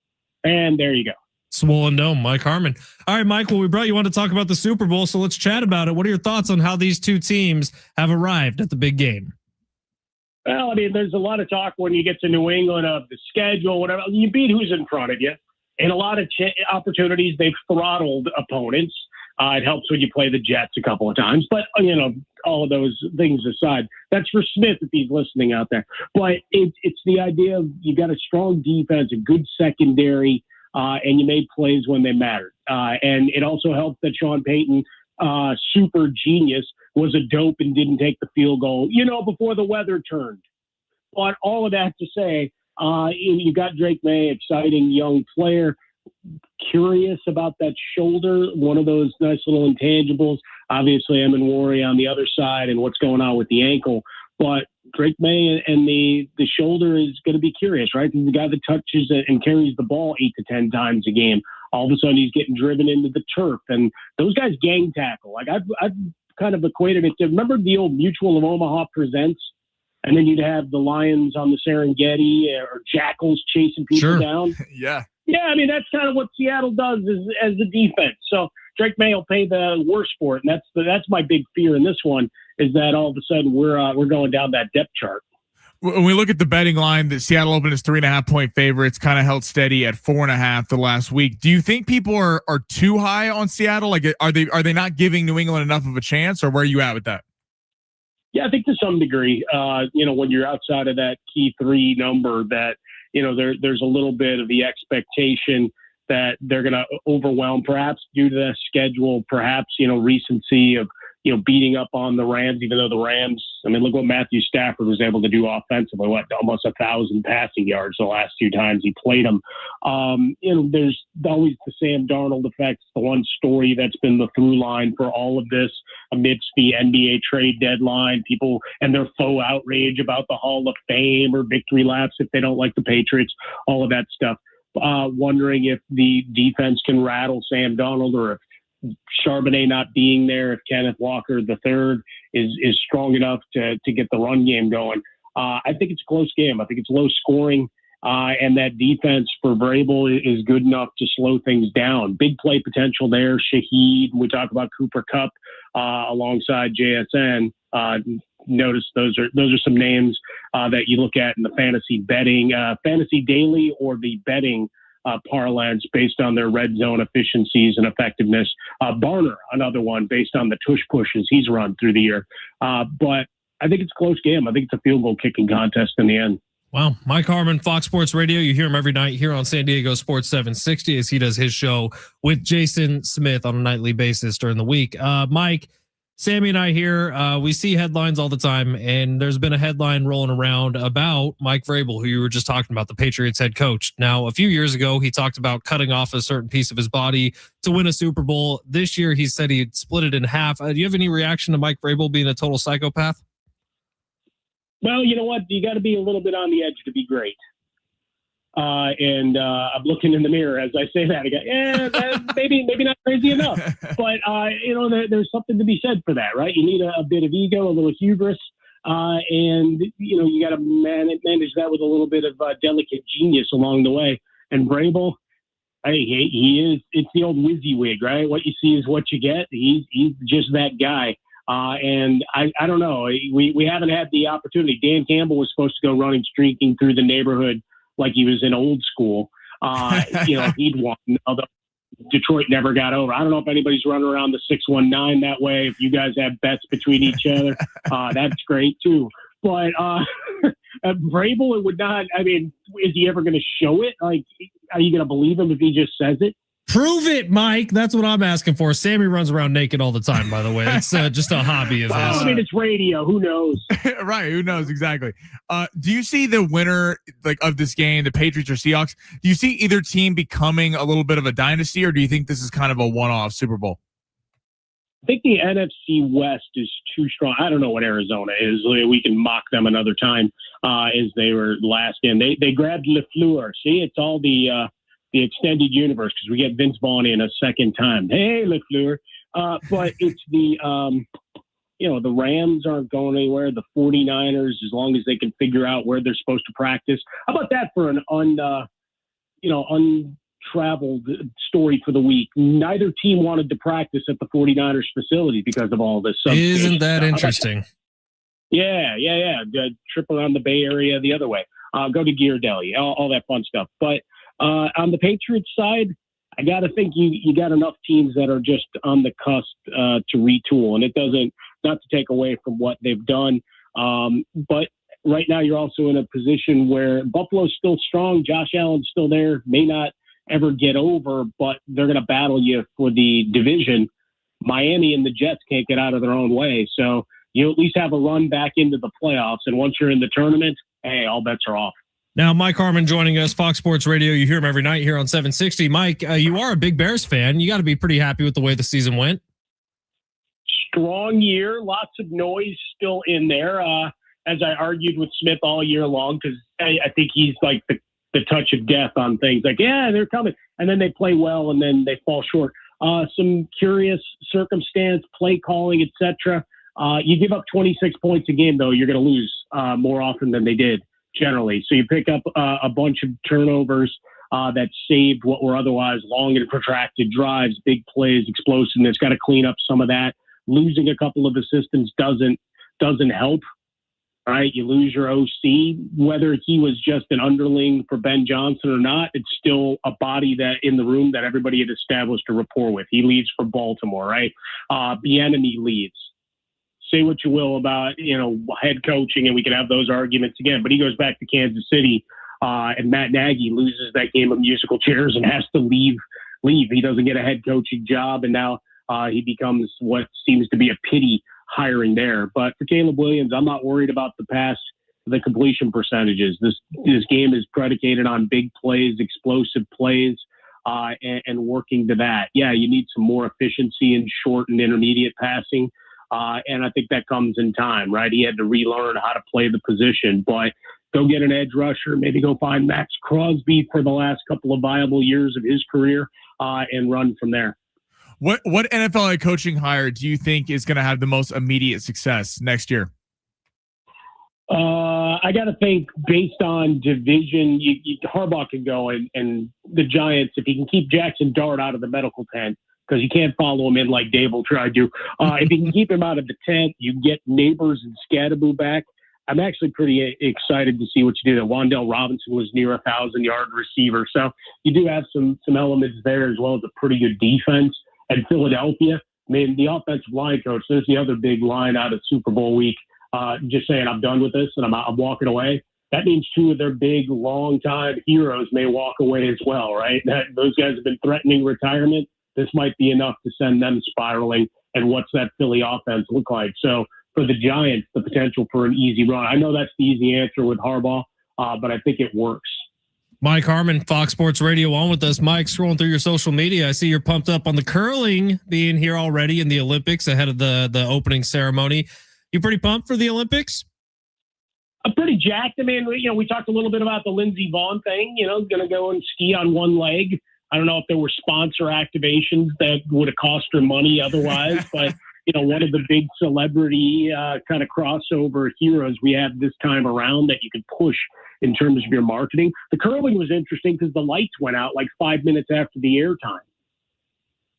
And there you go. Swollen Dome, Mike Harmon. All right, Mike, well, we brought you on to talk about the Super Bowl, so let's chat about it. What are your thoughts on how these two teams have arrived at the big game? Well, I mean, there's a lot of talk when you get to New England of the schedule, whatever. You beat who's in front of you. In a lot of opportunities, they've throttled opponents. It helps when you play the Jets a couple of times. But, you know, all of those things aside, that's for Smith if he's listening out there. But it's the idea of you got a strong defense, a good secondary, and you made plays when they mattered. And it also helped that Sean Payton, super genius, was a dope and didn't take the field goal, before the weather turned. But all of that to say, you got Drake May, exciting young player, curious about that shoulder, one of those nice little intangibles. Obviously, Eminwari on the other side and what's going on with the ankle. But Drake May and the shoulder is going to be curious, right? He's the guy that touches and carries the ball 8 to 10 times a game. All of a sudden, he's getting driven into the turf. And those guys gang tackle. Like I've kind of equated it to, remember the old Mutual of Omaha Presents? And then you'd have the Lions on the Serengeti or Jackals chasing people down. Yeah. Yeah, I mean, that's kind of what Seattle does as the defense. So Drake May will pay the worst for it. And that's my big fear in this one, is that all of a sudden we're going down that depth chart. When we look at the betting line, that Seattle opened as 3.5 point favorites, kind of held steady at 4.5 the last week. Do you think people are too high on Seattle? Like, are they not giving New England enough of a chance, or where are you at with that? Yeah, I think to some degree, when you're outside of that key 3 number, that, there's a little bit of the expectation that they're going to overwhelm, perhaps due to the schedule, perhaps, recency of, beating up on the Rams, even though the Rams, I mean, look what Matthew Stafford was able to do offensively, almost 1,000 passing yards the last 2 times he played them. There's always the Sam Darnold effect, the one story that's been the through line for all of this amidst the NBA trade deadline, people and their faux outrage about the Hall of Fame or victory laps if they don't like the Patriots, all of that stuff. Wondering if the defense can rattle Sam Darnold, or if Charbonnet not being there, if Kenneth Walker III is strong enough to get the run game going. I think it's a close game. I think it's low scoring, and that defense for Vrabel is good enough to slow things down. Big play potential there. Shaheed, we talk about Cooper Kupp alongside JSN. Notice those are some names that you look at in the fantasy betting, fantasy daily or the betting parlance based on their red zone efficiencies and effectiveness. Barner, another one based on the tush pushes he's run through the year. But I think it's a close game. I think it's a field goal kicking contest in the end. Wow. Mike Harmon, Fox Sports Radio. You hear him every night here on San Diego Sports 760 as he does his show with Jason Smith on a nightly basis during the week. Mike, Sammy and I here, we see headlines all the time, and there's been a headline rolling around about Mike Vrabel, who you were just talking about, the Patriots head coach. Now, a few years ago, he talked about cutting off a certain piece of his body to win a Super Bowl. This year, he said he'd split it in half. Do you have any reaction to Mike Vrabel being a total psychopath? Well, you know what? You got to be a little bit on the edge to be great. And I'm looking in the mirror as I say that again. Maybe not crazy enough. But, there's something to be said for that, right? You need a bit of ego, a little hubris. And, you got to manage that with a little bit of delicate genius along the way. And Vrabel, he is, it's the old WYSIWYG, right? What you see is what you get. He's just that guy. And I don't know. We haven't had the opportunity. Dan Campbell was supposed to go running, streaking through the neighborhood like he was in old school. He'd won. Although Detroit never got over. I don't know if anybody's running around the 619 that way. If you guys have bets between each other, that's great too. But Vrabel, it would not. I mean, is he ever going to show it? Like, are you going to believe him if he just says it? Prove it, Mike. That's what I'm asking for. Sammy runs around naked all the time, by the way. It's just a hobby of his. I mean, it's radio. Who knows? Right. Who knows? Exactly. Do you see the winner of this game, the Patriots or Seahawks? Do you see either team becoming a little bit of a dynasty, or do you think this is kind of a one-off Super Bowl? I think the NFC West is too strong. I don't know what Arizona is. We can mock them another time as they were last in. They grabbed LaFleur. See, it's all the extended universe because we get Vince Vaughn in a second time. Hey, LaFleur. But it's the Rams aren't going anywhere. The 49ers, as long as they can figure out where they're supposed to practice. How about that for an untraveled story for the week? Neither team wanted to practice at the 49ers facility because of all this. Isn't that interesting? Yeah. Trip around the Bay Area the other way. Go to Ghirardelli, all that fun stuff. But on the Patriots side, I got to think you got enough teams that are just on the cusp to retool, and it doesn't, not to take away from what they've done. But right now you're also in a position where Buffalo's still strong. Josh Allen's still there, may not ever get over, but they're going to battle you for the division. Miami and the Jets can't get out of their own way. So you at least have a run back into the playoffs. And once you're in the tournament, hey, all bets are off. Now, Mike Harmon joining us, Fox Sports Radio. You hear him every night here on 760. Mike, you are a big Bears fan. You got to be pretty happy with the way the season went. Strong year, lots of noise still in there. As I argued with Smith all year long, because I think he's like the touch of death on things. Like, yeah, they're coming. And then they play well, and then they fall short. Some curious circumstance, play calling, etc. You give up 26 points a game, though, you're going to lose more often than they did. Generally. So you pick up a bunch of turnovers that saved what were otherwise long and protracted drives, big plays, explosiveness. Got to clean up some of that. Losing a couple of assistants doesn't help. Right? You lose your OC, whether he was just an underling for Ben Johnson or not. It's still a body that in the room that everybody had established a rapport with. He leaves for Baltimore, right? Bieniemy leaves. Say what you will about, head coaching, and we can have those arguments again, but he goes back to Kansas City, and Matt Nagy loses that game of musical chairs and has to leave. He doesn't get a head coaching job, and now he becomes what seems to be a pity hiring there. But for Caleb Williams, I'm not worried about the completion percentages. This game is predicated on big plays, explosive plays, and working to that. Yeah, you need some more efficiency in short and intermediate passing. And I think that comes in time, right? He had to relearn how to play the position, but go get an edge rusher, maybe go find Max Crosby for the last couple of viable years of his career, and run from there. What NFL head coaching hire do you think is going to have the most immediate success next year? I got to think based on division, Harbaugh can go, and the Giants, if he can keep Jackson Dart out of the medical tent, because you can't follow him in like Dable tried to. If you can keep him out of the tent, you get Neighbors and Scadaboo back. I'm actually pretty excited to see what you do there. Wan'Dale Robinson was near 1,000-yard receiver. So you do have some elements there as well as a pretty good defense. And Philadelphia, I mean, the offensive line coach, there's the other big line out of Super Bowl week, just saying, I'm done with this and I'm walking away. That means two of their big, long-time heroes may walk away as well, right? Those guys have been threatening retirement. This might be enough to send them spiraling. And what's that Philly offense look like? So for the Giants, the potential for an easy run. I know that's the easy answer with Harbaugh, but I think it works. Mike Harmon, Fox Sports Radio, on with us. Mike, scrolling through your social media, I see you're pumped up on the curling being here already in the Olympics ahead of the opening ceremony. You pretty pumped for the Olympics? I'm pretty jacked. I mean, we talked a little bit about the Lindsey Vonn thing, going to go and ski on one leg. I don't know if there were sponsor activations that would have cost her money otherwise, but one of the big celebrity kind of crossover heroes we have this time around that you could push in terms of your marketing. The curling was interesting because the lights went out like 5 minutes after the airtime.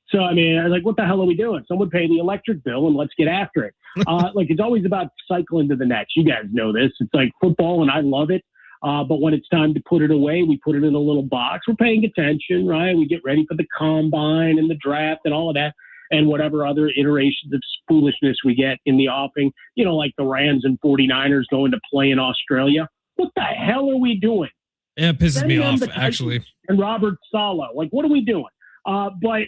So, I mean, I was like, what the hell are we doing? Someone pay the electric bill and let's get after it. It's always about cycling to the next. You guys know this. It's like football and I love it. But when it's time to put it away, we put it in a little box. We're paying attention, right? We get ready for the combine and the draft and all of that and whatever other iterations of foolishness we get in the offing, like the Rams and 49ers going to play in Australia. What the hell are we doing? Yeah, it pisses me off, actually. And Robert Saleh. Like, what are we doing? But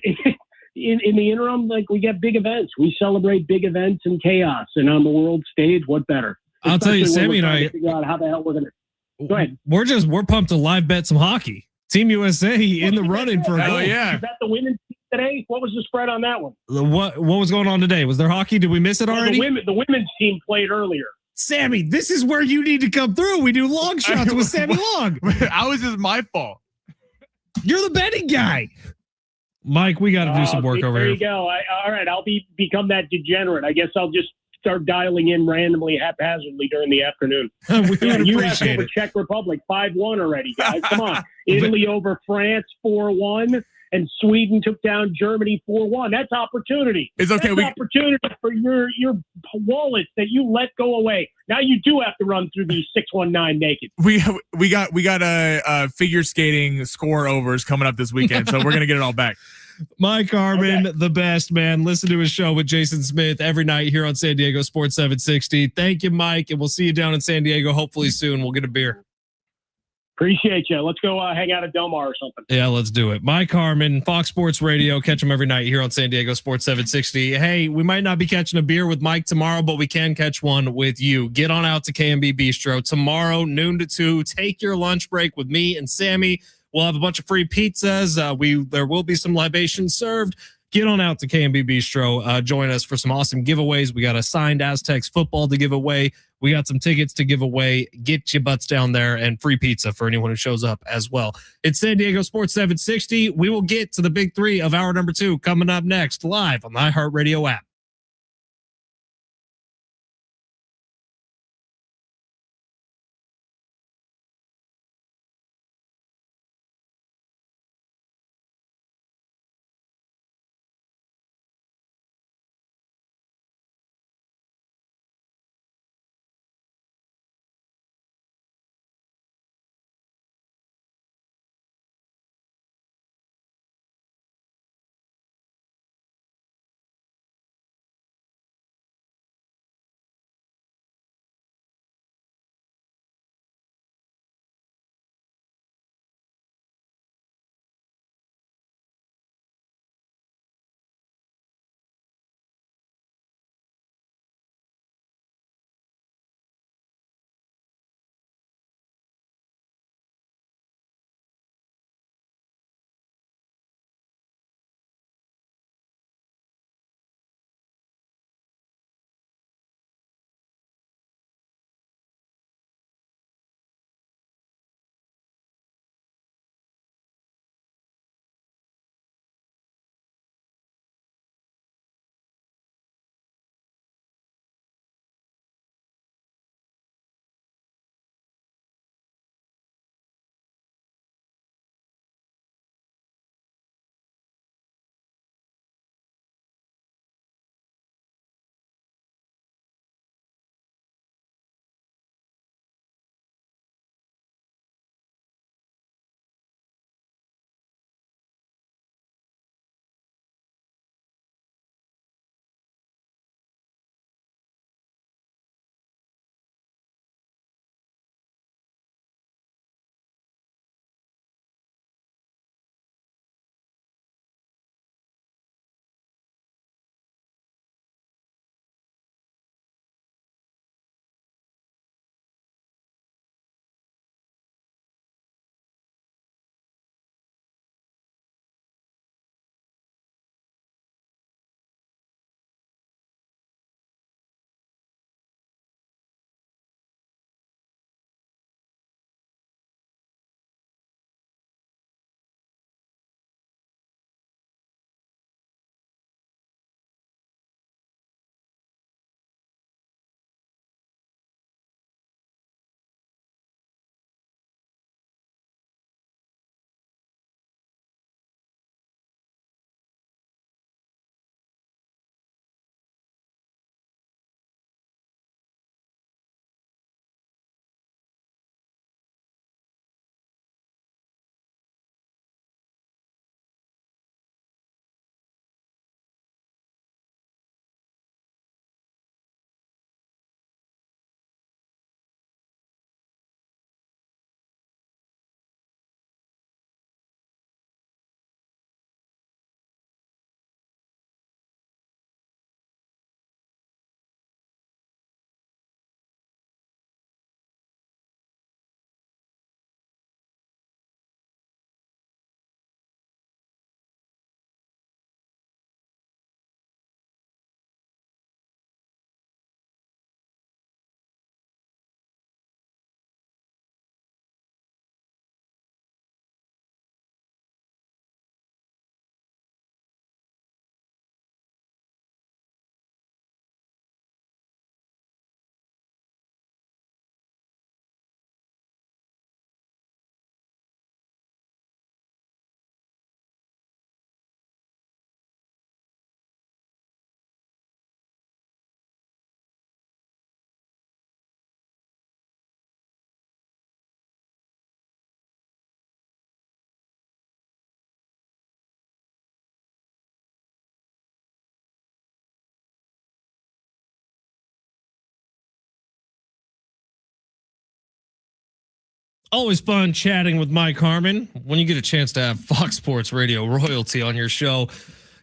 in the interim, like, we get big events. We celebrate big events and chaos. And on the world stage, what better? I'll tell you, Sammy and I figure out how the hell we're going to. Go ahead. We're pumped to live bet some hockey. Team USA in the running for a goal. Oh, yeah. Is that the women's team today? What was the spread on that one? What was going on today? Was there hockey? Did we miss it already? The women's team played earlier. Sammy, this is where you need to come through. We do long shots with Sammy Long. How is this my fault? You're the betting guy. Mike, we got to do some work over here. There you go. All right, I'll become that degenerate. I guess I'll just start dialing in randomly, haphazardly during the afternoon. You U.S. over Czech Republic 5-1 already, guys. Come on. Italy over France 4-1, and Sweden took down Germany 4-1. That's opportunity. It's okay. That's opportunity for your wallets that you let go away. Now you do have to run through these 619 naked. We got a figure skating score overs coming up this weekend, so we're gonna get it all back. Mike Harmon, the best, man. Listen to his show with Jason Smith every night here on San Diego Sports 760. Thank you, Mike, and we'll see you down in San Diego hopefully soon. We'll get a beer. Appreciate you. Let's go hang out at Del Mar or something. Yeah, let's do it. Mike Harmon, Fox Sports Radio. Catch him every night here on San Diego Sports 760. Hey, we might not be catching a beer with Mike tomorrow, but we can catch one with you. Get on out to KMB Bistro tomorrow, noon to 2. Take your lunch break with me and Sammy. We'll have a bunch of free pizzas. There will be some libations served. Get on out to KMB Bistro. Join us for some awesome giveaways. We got a signed Aztecs football to give away. We got some tickets to give away. Get your butts down there, and free pizza for anyone who shows up as well. It's San Diego Sports 760. We will get to the big three of hour number 2 coming up next live on the iHeartRadio app. Always fun chatting with Mike Harmon. When you get a chance to have Fox Sports Radio royalty on your show,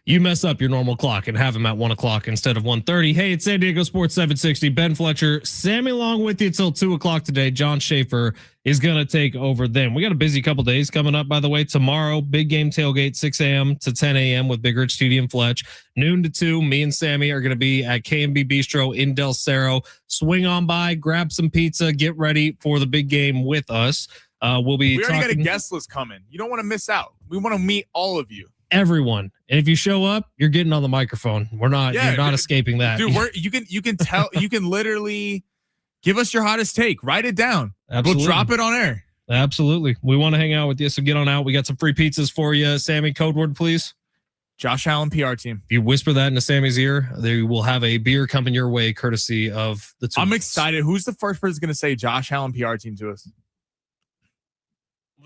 you mess up your normal clock and have him at 1 o'clock instead of 1:30. Hey, it's San Diego Sports 760. Ben Fletcher, Sammy Long with you till 2 o'clock today. John Schaefer is going to take over then. We got a busy couple days coming up, by the way. Tomorrow, big game tailgate, 6 a.m. to 10 a.m. with Big Rich, TD, and Fletch. Noon to 2, me and Sammy are going to be at K&B Bistro in Del Cerro. Swing on by, grab some pizza, get ready for the big game with us. We already got a guest list coming. You don't want to miss out. We want to meet all of you. Everyone, and if you show up, you're getting on the microphone. You're not escaping that, dude. You can tell. You can literally give us your hottest take. Write it down. Absolutely. We'll drop it on air. Absolutely. We want to hang out with you, so get on out. We got some free pizzas for you. Sammy, code word, please. Josh Allen, PR team. If you whisper that into Sammy's ear, they will have a beer coming your way, courtesy of the two. I'm excited. Who's the first person going to say Josh Allen, PR team to us?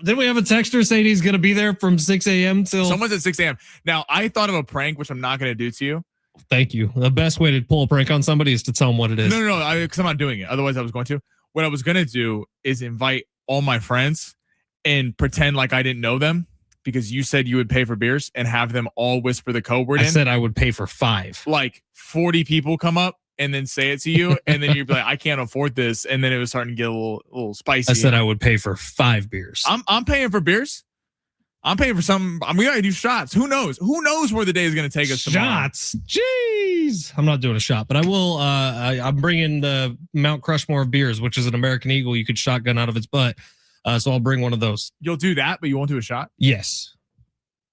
Didn't we have a texter saying he's going to be there from 6 a.m. till... Someone's at 6 a.m. Now, I thought of a prank, which I'm not going to do to you. Thank you. The best way to pull a prank on somebody is to tell them what it is. No, because I'm not doing it. Otherwise, I was going to. What I was going to do is invite all my friends and pretend like I didn't know them because you said you would pay for beers and have them all whisper the code word in. I said I would pay for 5. Like 40 people come up and then say it to you, and then you'd be like, I can't afford this. And then it was starting to get a little spicy. I said I would pay for 5 beers. I'm paying for beers. I'm paying for some. We gotta do shots. Who knows? Who knows where the day is gonna take us? Shots. Jeez. I'm not doing a shot, but I will. I'm bringing the Mount Crushmore of beers, which is an American Eagle you could shotgun out of its butt. So I'll bring one of those. You'll do that, but you won't do a shot? Yes.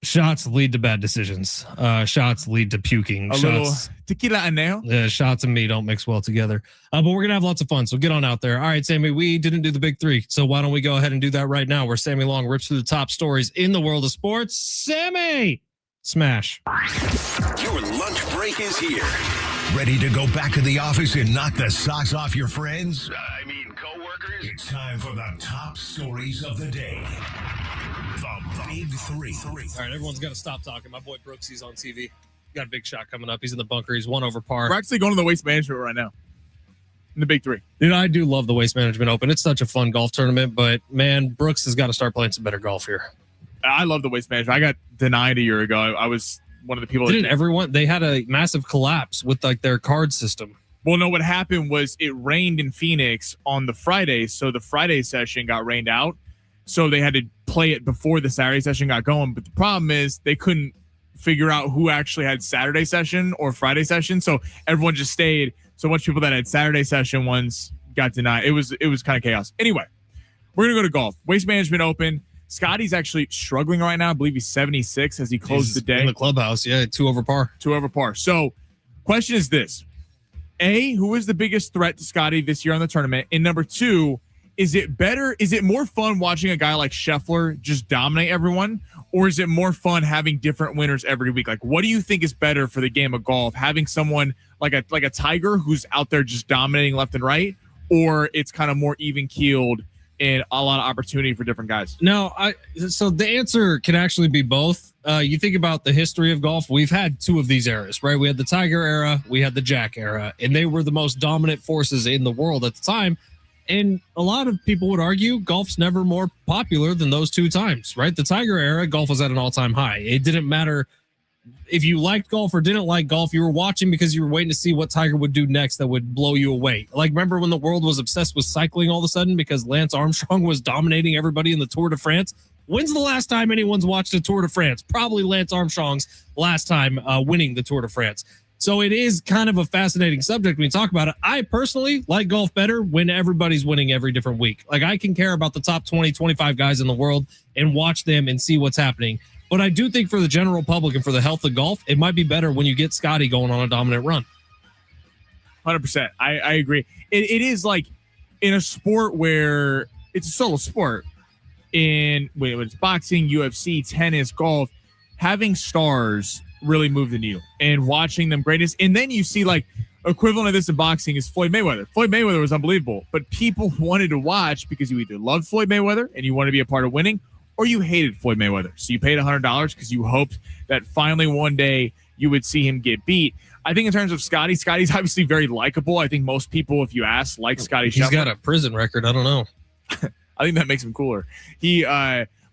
Shots lead to bad decisions. Shots lead to puking. Little tequila anejo. Shots and me don't mix well together. But we're going to have lots of fun. So get on out there. All right, Sammy, we didn't do the big 3. So why don't we go ahead and do that right now where Sammy Long rips through the top stories in the world of sports. Sammy, smash. Your lunch break is here. Ready to go back to the office and knock the socks off your friends? Coworkers? It's time for the top stories of the day. The Big 3. All right, everyone's got to stop talking. My boy Brooksy's on TV. Got a big shot coming up. He's in the bunker. He's 1 over par. We're actually going to the Waste Management right now. In the Big 3. Dude, I do love the Waste Management Open. It's such a fun golf tournament, but man, Brooks has got to start playing some better golf here. I love the Waste Management. I got denied a year ago. I was one of the people. Didn't everyone? They had a massive collapse with like their card system. Well, no, what happened was it rained in Phoenix on the Friday, so the Friday session got rained out. So they had to play it before the Saturday session got going. But the problem is they couldn't figure out who actually had Saturday session or Friday session. So everyone just stayed. So much people that had Saturday session ones got denied. It was kind of chaos. Anyway, we're going to go to golf. Waste Management Open. Scotty's actually struggling right now. I believe he's 76 as he closed the day. In the clubhouse, yeah, 2 over par. 2 over par. So question is this. A, who is the biggest threat to Scotty this year on the tournament? And number 2, is it more fun watching a guy like Scheffler just dominate everyone? Or is it more fun having different winners every week? Like, what do you think is better for the game of golf? Having someone like a Tiger who's out there just dominating left and right? Or it's kind of more even keeled and a lot of opportunity for different guys? No, so the answer can actually be both. You think about the history of golf. We've had 2 of these eras, right? We had the Tiger era, we had the Jack era, and they were the most dominant forces in the world at the time. And a lot of people would argue golf's never more popular than those 2 times, right? The Tiger era, golf was at an all-time high. It didn't matter if you liked golf or didn't like golf. You were watching because you were waiting to see what Tiger would do next that would blow you away. Like, remember when the world was obsessed with cycling all of a sudden because Lance Armstrong was dominating everybody in the Tour de France? When's the last time anyone's watched a Tour de France? Probably Lance Armstrong's last time winning the Tour de France. So it is kind of a fascinating subject when you talk about it. I personally like golf better when everybody's winning every different week. Like, I can care about the top 20, 25 guys in the world and watch them and see what's happening. But I do think for the general public and for the health of golf, it might be better when you get Scotty going on a dominant run. 100%. I agree. It is like in a sport where it's a solo sport. When it's boxing, UFC, tennis, golf, having stars really move the needle and watching them greatness. And then you see like equivalent of this in boxing is Floyd Mayweather. Floyd Mayweather was unbelievable, but people wanted to watch because you either loved Floyd Mayweather and you want to be a part of winning, or you hated Floyd Mayweather. So you paid $100 because you hoped that finally one day you would see him get beat. I think in terms of Scotty's obviously very likable. I think most people, if you ask, like Scotty Scheffler. He's got a prison record. I don't know. I think that makes him cooler.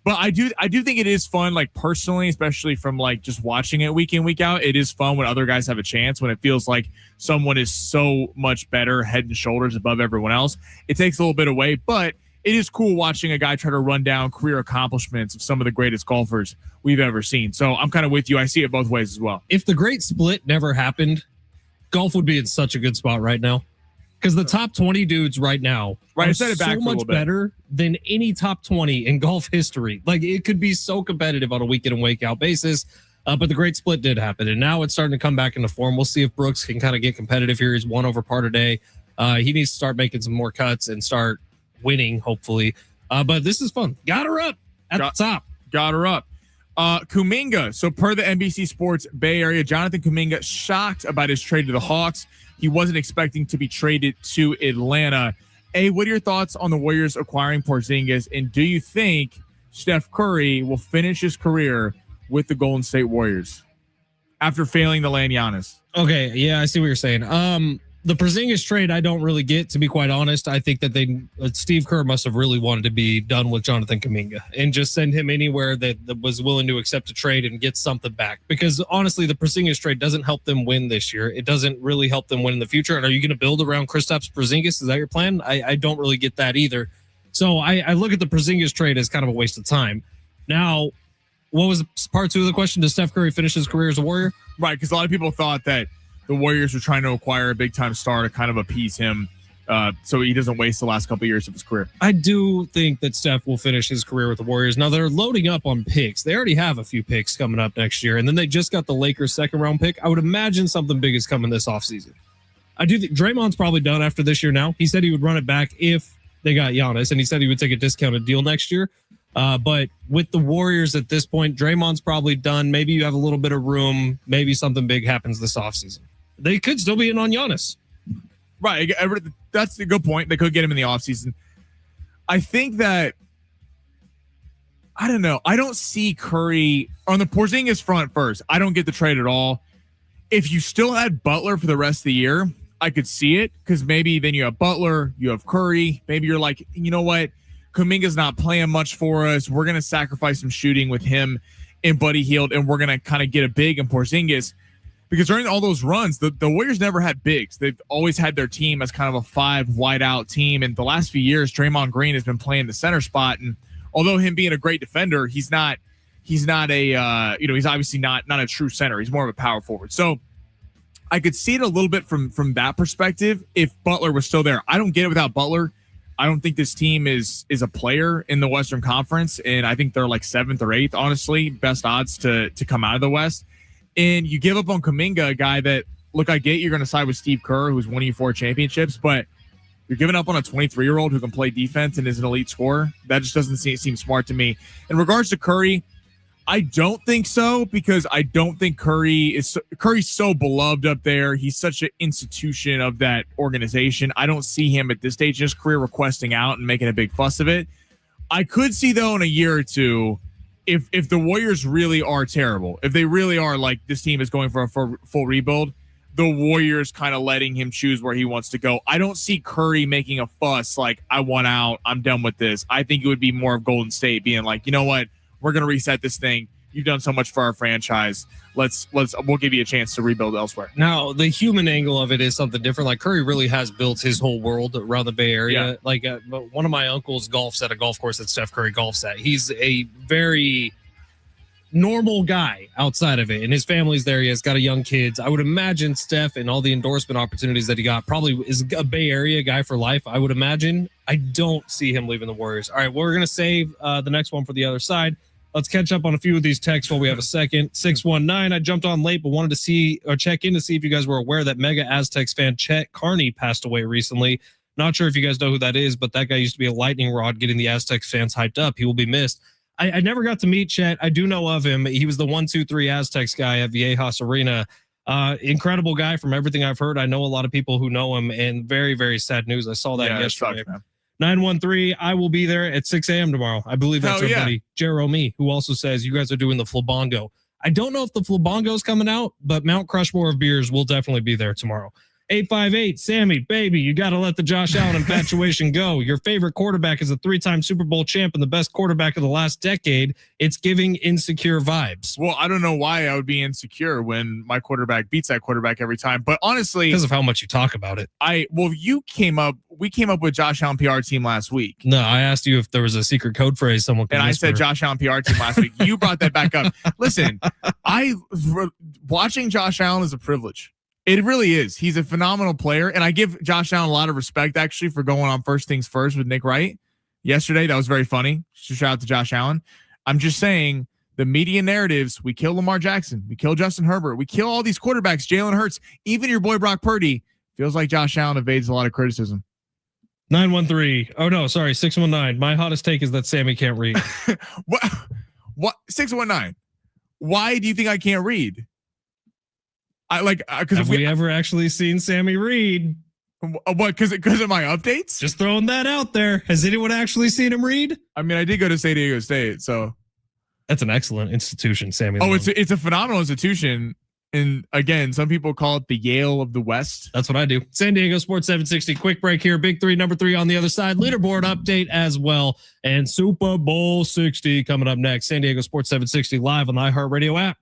But I do think it is fun, like personally, especially from like just watching it week in, week out. It is fun when other guys have a chance, when it feels like someone is so much better, head and shoulders above everyone else. It takes a little bit away, but it is cool watching a guy try to run down career accomplishments of some of the greatest golfers we've ever seen. So I'm kind of with you. I see it both ways as well. If the great split never happened, golf would be in such a good spot right now. Because the top 20 dudes right now are so much better than any top 20 in golf history. Like, it could be so competitive on a week in and week out basis. But the great split did happen, and now it's starting to come back into form. We'll see if Brooks can kind of get competitive here. He's 1 over par today. He needs to start making some more cuts and start winning, hopefully. But this is fun. Got her up at the top. Got her up. Kuminga. So per the NBC Sports Bay Area, Jonathan Kuminga shocked about his trade to the Hawks. He wasn't expecting to be traded to Atlanta. What are your thoughts on the Warriors acquiring Porzingis? And do you think Steph Curry will finish his career with the Golden State Warriors after failing to land Giannis? Okay, yeah, I see what you're saying. The Porzingis trade, I don't really get, to be quite honest. I think that Steve Kerr must have really wanted to be done with Jonathan Kuminga and just send him anywhere that was willing to accept a trade and get something back. Because honestly, the Porzingis trade doesn't help them win this year. It doesn't really help them win in the future. And are you going to build around Kristaps Porzingis? Is that your plan? I don't really get that either. So I look at the Porzingis trade as kind of a waste of time. Now, what was part 2 of the question? Does Steph Curry finish his career as a Warrior? Right, because a lot of people thought that the Warriors were trying to acquire a big-time star to kind of appease him so he doesn't waste the last couple of years of his career. I do think that Steph will finish his career with the Warriors. Now, they're loading up on picks. They already have a few picks coming up next year, and then they just got the Lakers' second-round pick. I would imagine something big is coming this offseason. I do think Draymond's probably done after this year now. He said he would run it back if they got Giannis, and he said he would take a discounted deal next year. But with the Warriors at this point, Draymond's probably done. Maybe you have a little bit of room. Maybe something big happens this offseason. They could still be in on Giannis. Right. That's a good point. They could get him in the offseason. I think that, I don't know. I don't see Curry on the Porzingis front first. I don't get the trade at all. If you still had Butler for the rest of the year, I could see it, because maybe then you have Butler, you have Curry. Maybe you're like, you know what? Kuminga's not playing much for us. We're going to sacrifice some shooting with him and Buddy Hield, and we're going to kind of get a big in Porzingis. Because during all those runs, the Warriors never had bigs. They've always had their team as kind of a 5 wide out team. And the last few years, Draymond Green has been playing the center spot. And although him being a great defender, he's not a he's obviously not a true center. He's more of a power forward. So I could see it a little bit from that perspective if Butler was still there. I don't get it without Butler. I don't think this team is a player in the Western Conference, and I think they're like 7th or 8th, honestly, best odds to come out of the West. And you give up on Kuminga, a guy that, look, I get you're going to side with Steve Kerr, who's won you 4 championships, but you're giving up on a 23-year-old who can play defense and is an elite scorer. That just doesn't seem smart to me. In regards to Curry, I don't think so, because I don't think Curry's so beloved up there. He's such an institution of that organization. I don't see him at this stage in his career requesting out and making a big fuss of it. I could see, though, in a year or two, if the Warriors really are terrible, if they really are like this team is going for a full rebuild, the Warriors kind of letting him choose where he wants to go. I don't see Curry making a fuss like, I want out, I'm done with this. I think it would be more of Golden State being like, you know what, we're going to reset this thing. You've done so much for our franchise. We'll give you a chance to rebuild elsewhere. Now, the human angle of it is something different. Like, Curry really has built his whole world around the Bay Area. Yeah. Like, one of my uncles golfs at a golf course that Steph Curry golfs at. He's a very normal guy outside of it, and his family's there. He has got a young kids. I would imagine Steph and all the endorsement opportunities that he got probably is a Bay Area guy for life, I would imagine. I don't see him leaving the Warriors. All right, we're going to save the next one for the other side. Let's catch up on a few of these texts while we have a second. 619, I jumped on late, but wanted to see or check in to see if you guys were aware that mega Aztecs fan Chet Carney passed away recently. Not sure if you guys know who that is, but that guy used to be a lightning rod getting the Aztecs fans hyped up. He will be missed. I never got to meet Chet. I do know of him. He was the 1-2-3 Aztecs guy at Viejas Arena. Incredible guy from everything I've heard. I know a lot of people who know him, and very, very sad news. I saw that yesterday. Sucks, 913, I will be there at 6 a.m. tomorrow. I believe that's our buddy, Jeremy, who also says you guys are doing the Flabongo. I don't know if the Flabongo is coming out, but Mount Crushmore of beers will definitely be there tomorrow. 858, Sammy, baby, you got to let the Josh Allen infatuation go. Your favorite quarterback is a 3-time Super Bowl champ and the best quarterback of the last decade. It's giving insecure vibes. Well, I don't know why I would be insecure when my quarterback beats that quarterback every time. But honestly, because of how much you talk about it. We came up with Josh Allen PR team last week. No, I asked you if there was a secret code phrase someone could and whisper. I said Josh Allen PR team last week. You brought that back up. Listen, watching Josh Allen is a privilege. It really is. He's a phenomenal player, and I give Josh Allen a lot of respect actually for going on First Things First with Nick Wright yesterday. That was very funny. Shout out to Josh Allen. I'm just saying the media narratives. We kill Lamar Jackson. We kill Justin Herbert. We kill all these quarterbacks. Jalen Hurts. Even your boy Brock Purdy. Feels like Josh Allen evades a lot of criticism. 913. Oh no, sorry, 619. My hottest take is that Sammy can't read. What 619? Why do you think I can't read? Because have we ever actually seen Sammy read? What? Because of my updates? Just throwing that out there. Has anyone actually seen him read? I mean, I did go to San Diego State, so that's an excellent institution, Sammy. Oh, it's a phenomenal institution. And again, some people call it the Yale of the West. That's what I do. San Diego Sports 760. Quick break here. Big three, number 3 on the other side. Leaderboard update as well. And Super Bowl 60 coming up next. San Diego Sports 760 live on the iHeartRadio app.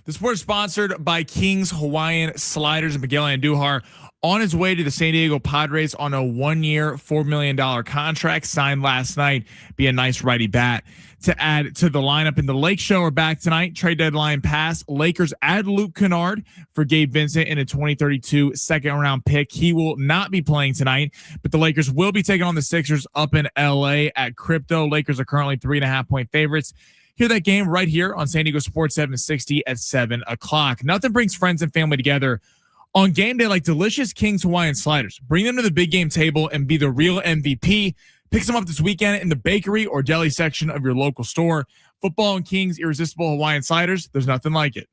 The sport is sponsored by King's Hawaiian Sliders and Miguel Andujar on his way to the San Diego Padres on a 1-year, $4 million contract signed last night. Be a nice righty bat to add to the lineup. In the Lake Show are back tonight. Trade deadline pass. Lakers add Luke Kennard for Gabe Vincent in a 2032 second round pick. He will not be playing tonight, but the Lakers will be taking on the Sixers up in LA at Crypto. Lakers are currently 3.5-point favorites. Hear that game right here on San Diego Sports 760 at 7 o'clock. Nothing brings friends and family together on game day like delicious King's Hawaiian Sliders. Bring them to the big game table and be the real MVP. Pick some up this weekend in the bakery or deli section of your local store. Football and King's irresistible Hawaiian Sliders. There's nothing like it.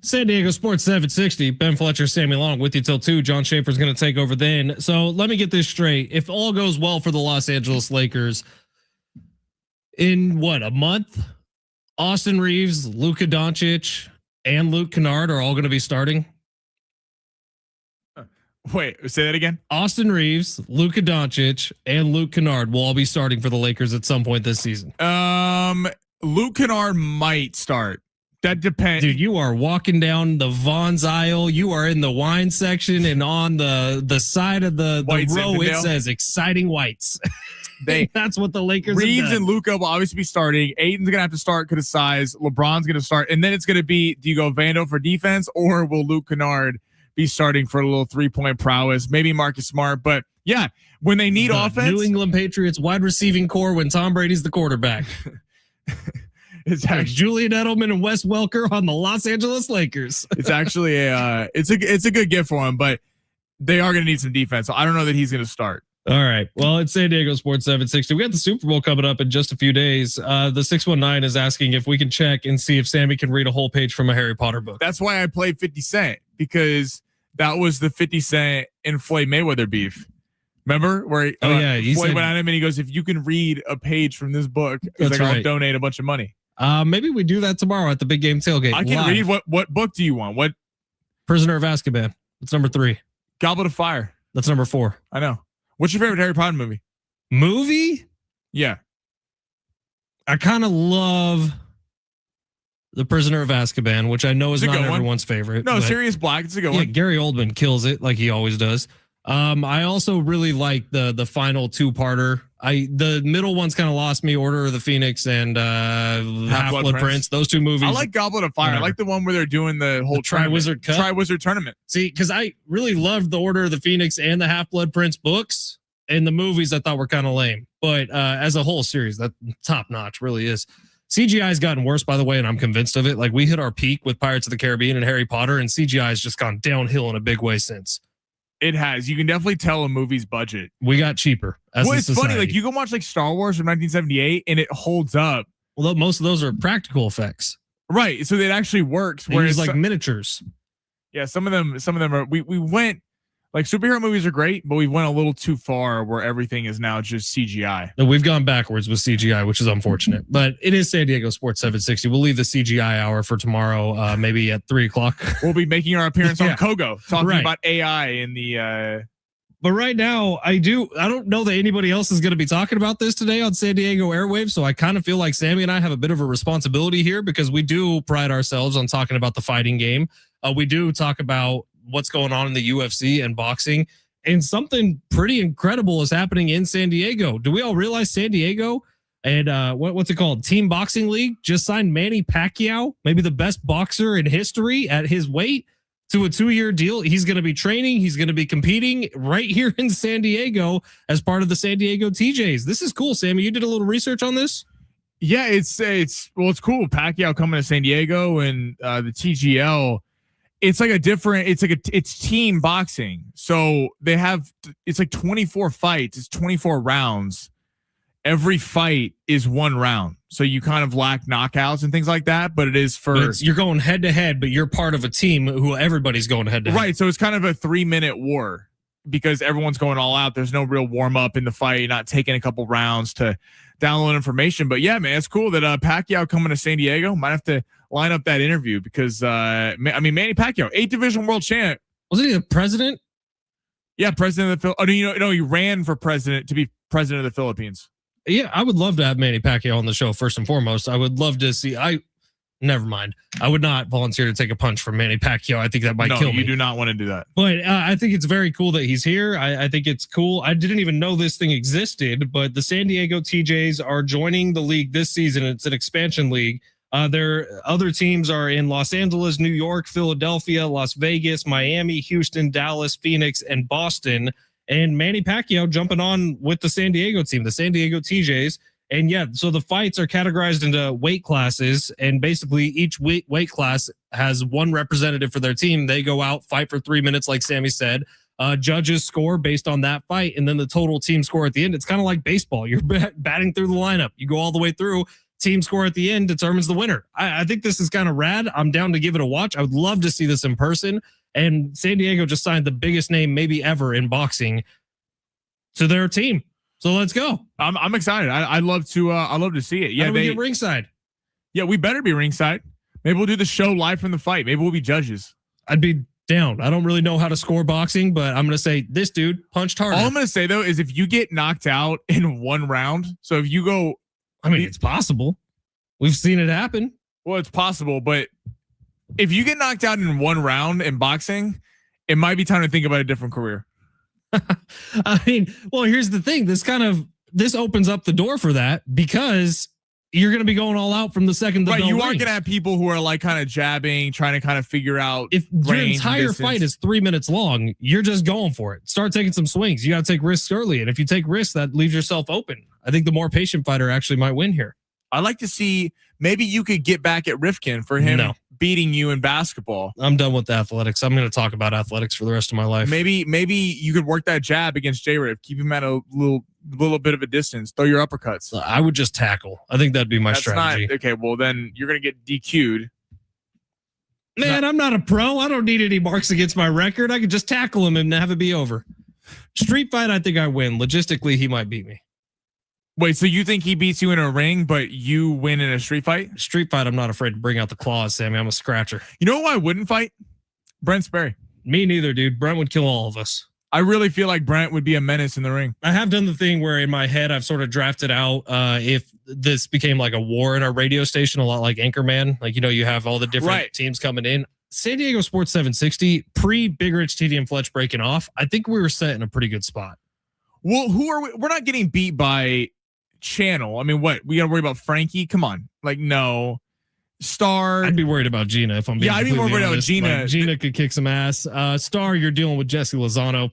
San Diego Sports 760, Ben Fletcher, Sammy Long with you till 2. John Schaefer's going to take over then. So let me get this straight. If all goes well for the Los Angeles Lakers, in what, a month, Austin Reeves, Luka Doncic, and Luke Kennard are all going to be starting? Wait, say that again? Austin Reeves, Luka Doncic, and Luke Kennard will all be starting for the Lakers at some point this season. Luke Kennard might start. That depends. Dude, you are walking down the Vaughn's aisle. You are in the wine section, and on the side of the row, it says exciting whites. That's what the Lakers Reeves and Luka will obviously be starting. Aiton's going to have to start because of size. LeBron's going to start. And then it's going to be, do you go Vando for defense, or will Luke Kennard be starting for a little 3-point prowess? Maybe Marcus Smart. But yeah, when they need offense. New England Patriots wide receiving core when Tom Brady's the quarterback. It's actually Julian Edelman and Wes Welker on the Los Angeles Lakers. It's actually it's a good gift for him, but they are going to need some defense. So I don't know that he's going to start. All right. Well, it's San Diego Sports 760. We got the Super Bowl coming up in just a few days. The 619 is asking if we can check and see if Sammy can read a whole page from a Harry Potter book. That's why I played 50 Cent, because that was the 50 Cent and Floyd Mayweather beef. Remember where Floyd went at him and he goes, if you can read a page from this book, he's like, I'll donate a bunch of money. Maybe we do that tomorrow at the Big Game Tailgate. I can live. read. What book do you want? What? Prisoner of Azkaban. That's number 3. Goblet of Fire. That's number 4. I know. What's your favorite Harry Potter movie? Yeah. I kind of love The Prisoner of Azkaban, which I know is not everyone's favorite. No, Sirius Black. It's a good one. Gary Oldman kills it like he always does. I also really like the final 2-parter. The middle one's kind of lost me. Order of the Phoenix and Half-Blood Prince. Those 2 movies. I like Goblet of Fire. Whatever. I like the one where they're doing the whole Tri-Wizard tournament. See, because I really loved the Order of the Phoenix and the Half-Blood Prince books, and the movies I thought were kind of lame. But as a whole series, that top notch really is. CGI has gotten worse, by the way, and I'm convinced of it. Like, we hit our peak with Pirates of the Caribbean and Harry Potter, and CGI has just gone downhill in a big way since. It has. You can definitely tell a movie's budget. We got cheaper. Well, it's funny. Like, you go watch like Star Wars from 1978 and it holds up. Well, most of those are practical effects. Right. So it actually works. Whereas like miniatures. Yeah. Some of them are, we went like superhero movies are great, but we went a little too far where everything is now just CGI. No, we've gone backwards with CGI, which is unfortunate, but it is San Diego Sports 760. We'll leave the CGI hour for tomorrow, maybe at 3:00. We'll be making our appearance on Kogo, talking about AI in the, but right now I don't know that anybody else is going to be talking about this today on San Diego airwaves. So I kind of feel like Sammy and I have a bit of a responsibility here because we do pride ourselves on talking about the fighting game. We do talk about what's going on in the UFC and boxing, and something pretty incredible is happening in San Diego. Do we all realize San Diego and what's it called? Team Boxing League just signed Manny Pacquiao, maybe the best boxer in history at his weight, to a 2-year deal. He's going to be training. He's going to be competing right here in San Diego as part of the San Diego TJs. This is cool, Sammy. You did a little research on this? Yeah, it's cool. Pacquiao coming to San Diego and the TGL. It's like it's team boxing. So it's like 24 fights. It's 24 rounds. Every fight is 1 round. So you kind of lack knockouts and things like that, but it is you're going head to head, but you're part of a team who everybody's going head to head. Right. So it's kind of a 3-minute war because everyone's going all out. There's no real warm up in the fight. You're not taking a couple rounds to download information, but yeah, man, it's cool that Pacquiao coming to San Diego. Might have to line up that interview because Manny Pacquiao, 8 division world champ. Wasn't he the president? Yeah, president of the Philippines. Oh, no, he ran for president to be president of the Philippines. Yeah, I would love to have Manny Pacquiao on the show first and foremost. I would love to see. Never mind. I would not volunteer to take a punch from Manny Pacquiao. I think that might kill me. You do not want to do that. But I think it's very cool that he's here. I think it's cool. I didn't even know this thing existed, but the San Diego TJs are joining the league this season. It's an expansion league. Their other teams are in Los Angeles, New York, Philadelphia, Las Vegas, Miami, Houston, Dallas, Phoenix, and Boston. And Manny Pacquiao jumping on with the San Diego team, the San Diego TJs. And yeah, so the fights are categorized into weight classes, and basically each weight class has one representative for their team. They go out, fight for 3 minutes, like Sammy said. Judges score based on that fight, and then the total team score at the end. It's kind of like baseball. You're batting through the lineup. You go all the way through. Team score at the end determines the winner. I think this is kind of rad. I'm down to give it a watch. I would love to see this in person. And San Diego just signed the biggest name maybe ever in boxing to their team. So let's go. I'm excited. I'd love to see it. Yeah, we get ringside. Yeah, we better be ringside. Maybe we'll do the show live from the fight. Maybe we'll be judges. I'd be down. I don't really know how to score boxing, but I'm going to say this dude punched harder. All I'm going to say though is if you get knocked out in one round, so if you go, I mean, it's possible. We've seen it happen. Well, it's possible, but if you get knocked out in one round in boxing, it might be time to think about a different career. I mean, well, here's the thing. This opens up the door for that because you're going to be going all out from the second. Right. You aren't going to have people who are like kind of jabbing, trying to kind of figure out if your entire fight is 3 minutes long, you're just going for it. Start taking some swings. You got to take risks early. And if you take risks, that leaves yourself open. I think the more patient fighter actually might win here. I'd like to see, maybe you could get back at Rifkin for him beating you in basketball. I'm done with athletics. I'm going to talk about athletics for the rest of my life. Maybe you could work that jab against J-Riff. Keep him at a little bit of a distance. Throw your uppercuts. I would just tackle. I think that'd be my strategy. Okay, well then you're going to get DQ'd. Man, I'm not a pro. I don't need any marks against my record. I could just tackle him and have it be over. Street fight, I think I win. Logistically, he might beat me. Wait, so you think he beats you in a ring, but you win in a street fight? Street fight, I'm not afraid to bring out the claws, Sammy. I'm a scratcher. You know who I wouldn't fight? Brent Sperry. Me neither, dude. Brent would kill all of us. I really feel like Brent would be a menace in the ring. I have done the thing where in my head I've sort of drafted out if this became like a war in our radio station, a lot like Anchorman. Like, you have all the different teams coming in. San Diego Sports 760, pre-Big Rich, TD, and Fletch breaking off, I think we were set in a pretty good spot. Well, who are we? We're not getting beat by Channel. I mean, what? We got to worry about Frankie? Come on. Like, no. Star. I'd be worried about Gina if I'm being I'd be more worried about Gina. Like, Gina could kick some ass. Star, you're dealing with Jesse Lozano.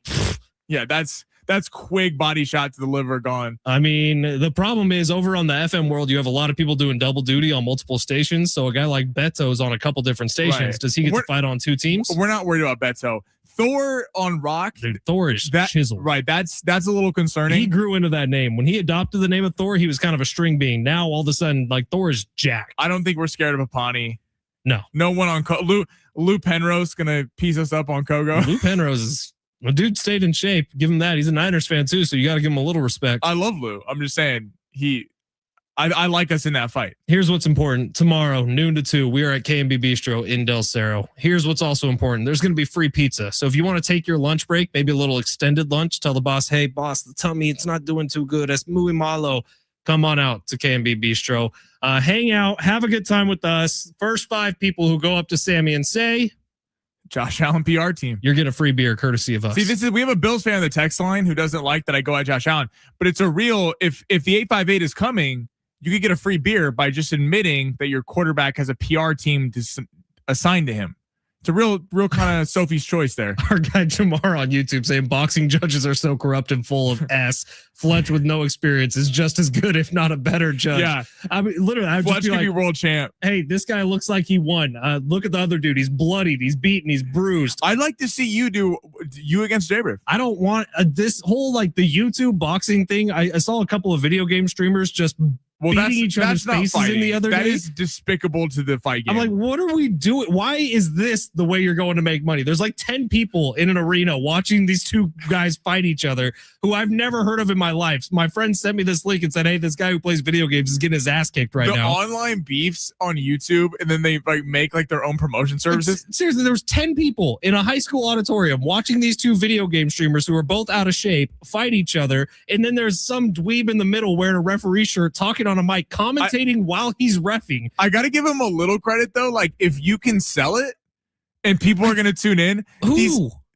Yeah, that's quick body shot to the liver gone. I mean, the problem is over on the FM world, you have a lot of people doing double duty on multiple stations. So a guy like Beto is on a couple different stations. Right. Does he get to fight on two teams? We're not worried about Beto. Thor on Rock. Dude, Thor is chiseled. Right. That's a little concerning. He grew into that name. When he adopted the name of Thor, he was kind of a string being. Now, all of a sudden, like Thor is jacked. I don't think we're scared of Apani. No. No one on Lou Penrose going to piece us up on Kogo. Lou Penrose is a dude stayed in shape. Give him that. He's a Niners fan too, so you got to give him a little respect. I love Lou. I'm just saying I like us in that fight. Here's what's important. Tomorrow, noon to 2, we are at K&B Bistro in Del Cerro. Here's what's also important. There's going to be free pizza. So if you want to take your lunch break, maybe a little extended lunch, tell the boss, hey, boss, the tummy, it's not doing too good. That's muy malo. Come on out to K&B Bistro. Hang out. Have a good time with us. First 5 people who go up to Sammy and say, Josh Allen PR team. You're getting a free beer courtesy of us. See, we have a Bills fan on the text line who doesn't like that I go at Josh Allen, but it's a real, if the 858 is coming, you could get a free beer by just admitting that your quarterback has a PR team assigned to him. It's a real kind of Sophie's choice there. Our guy Jamar on YouTube saying boxing judges are so corrupt and full of ass. Fletch with no experience is just as good, if not a better judge. Yeah. I mean, literally, I'd Fletch just be could like, be world champ. Hey, this guy looks like he won. Look at the other dude. He's bloodied. He's beaten. He's bruised. I'd like to see you against J-Riff. I don't want this whole like the YouTube boxing thing. I saw a couple of video game streamers just Well, beating each other's not faces fighting. in the other That day. is despicable to the fight game. I'm like, what are we doing? Why is this the way you're going to make money? There's like 10 people in an arena watching these two guys fight each other who I've never heard of in my life. My friend sent me this link and said, hey, this guy who plays video games is getting his ass kicked right now. Online beefs on YouTube, and then they like make like their own promotion services. Seriously, there was 10 people in a high school auditorium watching these two video game streamers who are both out of shape fight each other. And then there's some dweeb in the middle wearing a referee shirt talking on a mic, commentating while he's reffing. I got to give him a little credit though. Like if you can sell it and people are going to tune in,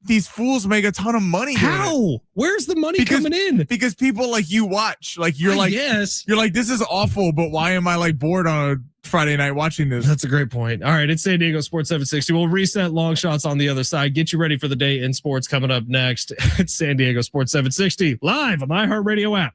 these fools make a ton of money. How? Where's the money coming in? Because people like you watch, like you're like, yes, you're like, this is awful, but why am I like bored on a Friday night watching this? That's a great point. All right, it's San Diego Sports 760. We'll reset long shots on the other side. Get you ready for the day in sports coming up next. It's San Diego Sports 760 live on the iHeartRadio app.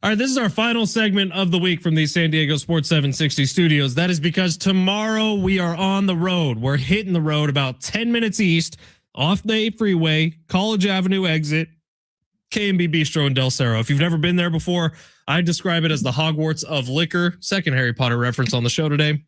All right, this is our final segment of the week from the San Diego Sports 760 studios. That is because tomorrow we are on the road. We're hitting the road about 10 minutes east off the 8 freeway, College Avenue exit, K&B Bistro in Del Cerro. If you've never been there before, I describe it as the Hogwarts of liquor. Second Harry Potter reference on the show today.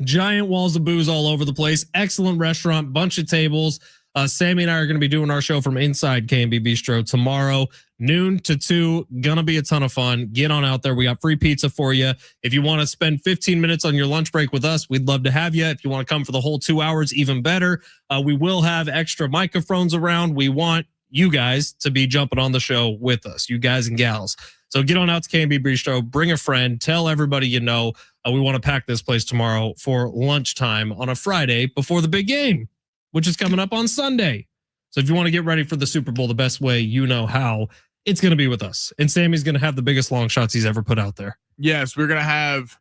Giant walls of booze all over the place. Excellent restaurant, bunch of tables. Sammy and I are going to be doing our show from inside K&B Bistro tomorrow, noon to 2. Gonna be a ton of fun. Get on out there. We got free pizza for you. If you want to spend 15 minutes on your lunch break with us, we'd love to have you. If you want to come for the whole 2 hours, even better. We will have extra microphones around. We want you guys to be jumping on the show with us, you guys and gals. So get on out to K&B Bistro, bring a friend, tell everybody you know. We want to pack this place tomorrow for lunchtime on a Friday before the big game, which is coming up on Sunday. So if you want to get ready for the Super Bowl the best way you know how, it's going to be with us. And Sammy's going to have the biggest long shots he's ever put out there. Yes, we're going to have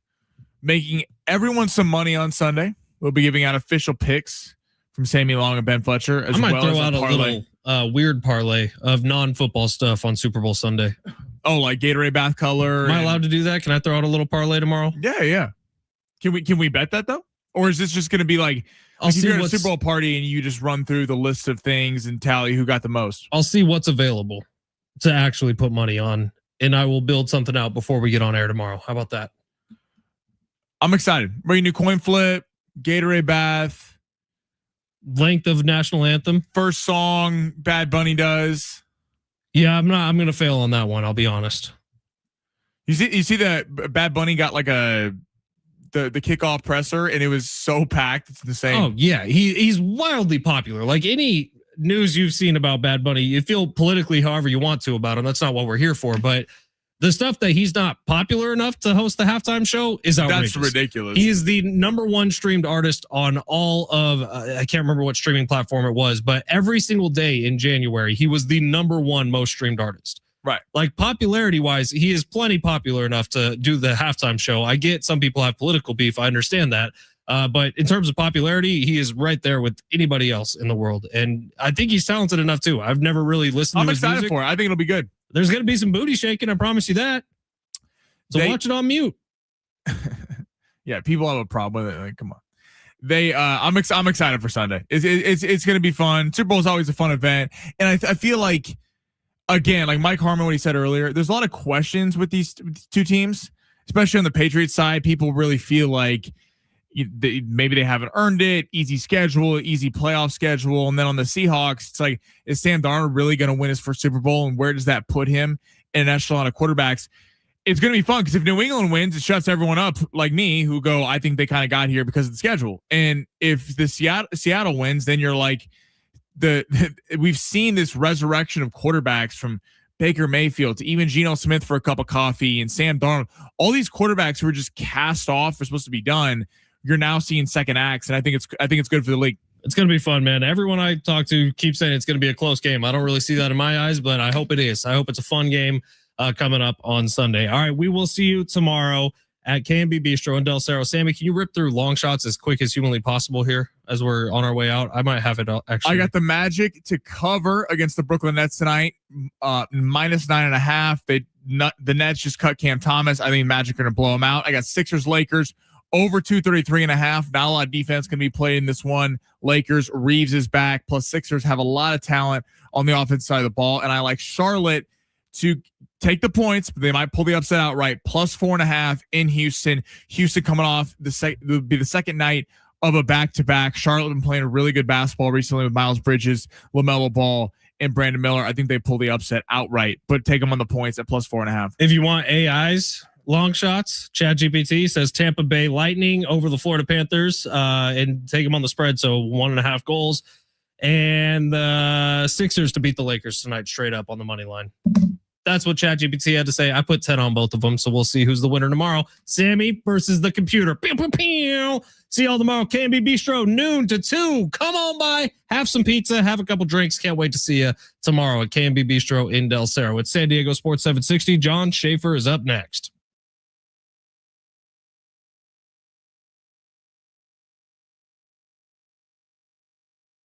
making everyone some money on Sunday. We'll be giving out official picks from Sammy Long and Ben Fletcher, as well as throw out a little weird parlay of non-football stuff on Super Bowl Sunday. Oh, like Gatorade bath color. Am I allowed to do that? Can I throw out a little parlay tomorrow? Yeah. Can we bet that though? Or is this just going to be like, if you're at a Super Bowl party and you just run through the list of things and tally who got the most? I'll see what's available to actually put money on, and I will build something out before we get on air tomorrow. How about that? I'm excited. Bring a new coin flip, Gatorade bath, length of national anthem, first song Bad Bunny does. Yeah, I'm going to fail on that one. I'll be honest. You see that Bad Bunny got like the kickoff presser and it was so packed. It's insane. Oh yeah. He's wildly popular. Like any news you've seen about Bad Bunny, you feel politically however you want to about him. That's not what we're here for. But the stuff that he's not popular enough to host the halftime show is outrageous. That's ridiculous. He is the #1 streamed artist on all of, I can't remember what streaming platform it was, but every single day in January, he was the #1 most streamed artist. Right. Like popularity wise, he is plenty popular enough to do the halftime show. I get some people have political beef. I understand that. But in terms of popularity, he is right there with anybody else in the world. And I think he's talented enough too. I've never really listened to his music. I'm excited for it. I think it'll be good. There's going to be some booty shaking. I promise you that. So watch it on mute. Yeah. People have a problem with it. Like, come on. I'm excited for Sunday. It's going to be fun. Super Bowl is always a fun event. And I feel like, again, like Mike Harmon, what he said earlier, there's a lot of questions with these two teams, especially on the Patriots side. People really feel like maybe they haven't earned it. Easy schedule, easy playoff schedule. And then on the Seahawks, it's like, is Sam Darnold really going to win his first Super Bowl? And where does that put him in an echelon of quarterbacks? It's going to be fun because if New England wins, it shuts everyone up like me who go, I think they kind of got here because of the schedule. And if the Seattle wins, then you're like, we've seen this resurrection of quarterbacks from Baker Mayfield to even Geno Smith for a cup of coffee and Sam Darnold. All these quarterbacks who were just cast off are supposed to be done. You're now seeing second acts, and I think it's good for the league. It's going to be fun, man. Everyone I talk to keeps saying it's going to be a close game. I don't really see that in my eyes, but I hope it is. I hope it's a fun game coming up on Sunday. All right, we will see you tomorrow at K&B Bistro in Del Cerro. Sammy, can you rip through long shots as quick as humanly possible here as we're on our way out? I might have it actually. I got the Magic to cover against the Brooklyn Nets tonight, -9.5. The Nets just cut Cam Thomas. I think Magic are going to blow them out. I got Sixers, Lakers. Over 233.5. Not a lot of defense going to be played in this one. Lakers, Reeves is back. Plus Sixers have a lot of talent on the offensive side of the ball. And I like Charlotte to take the points, but they might pull the upset outright. +4.5 in Houston. Houston coming off the second night of a back-to-back. Charlotte been playing a really good basketball recently with Miles Bridges, LaMelo Ball, and Brandon Miller. I think they pull the upset outright, but take them on the points at +4.5. If you want AIs, long shots, ChatGPT says Tampa Bay Lightning over the Florida Panthers and take them on the spread. So 1.5 goals, and the Sixers to beat the Lakers tonight straight up on the money line. That's what ChatGPT had to say. I put 10 on both of them. So we'll see who's the winner tomorrow. Sammy versus the computer. Pew, pew, pew. See y'all tomorrow. K&B Bistro, noon to 2. Come on by, have some pizza, have a couple drinks. Can't wait to see you tomorrow at K&B Bistro in Del Cerro. It's San Diego Sports 760. John Schaefer is up next.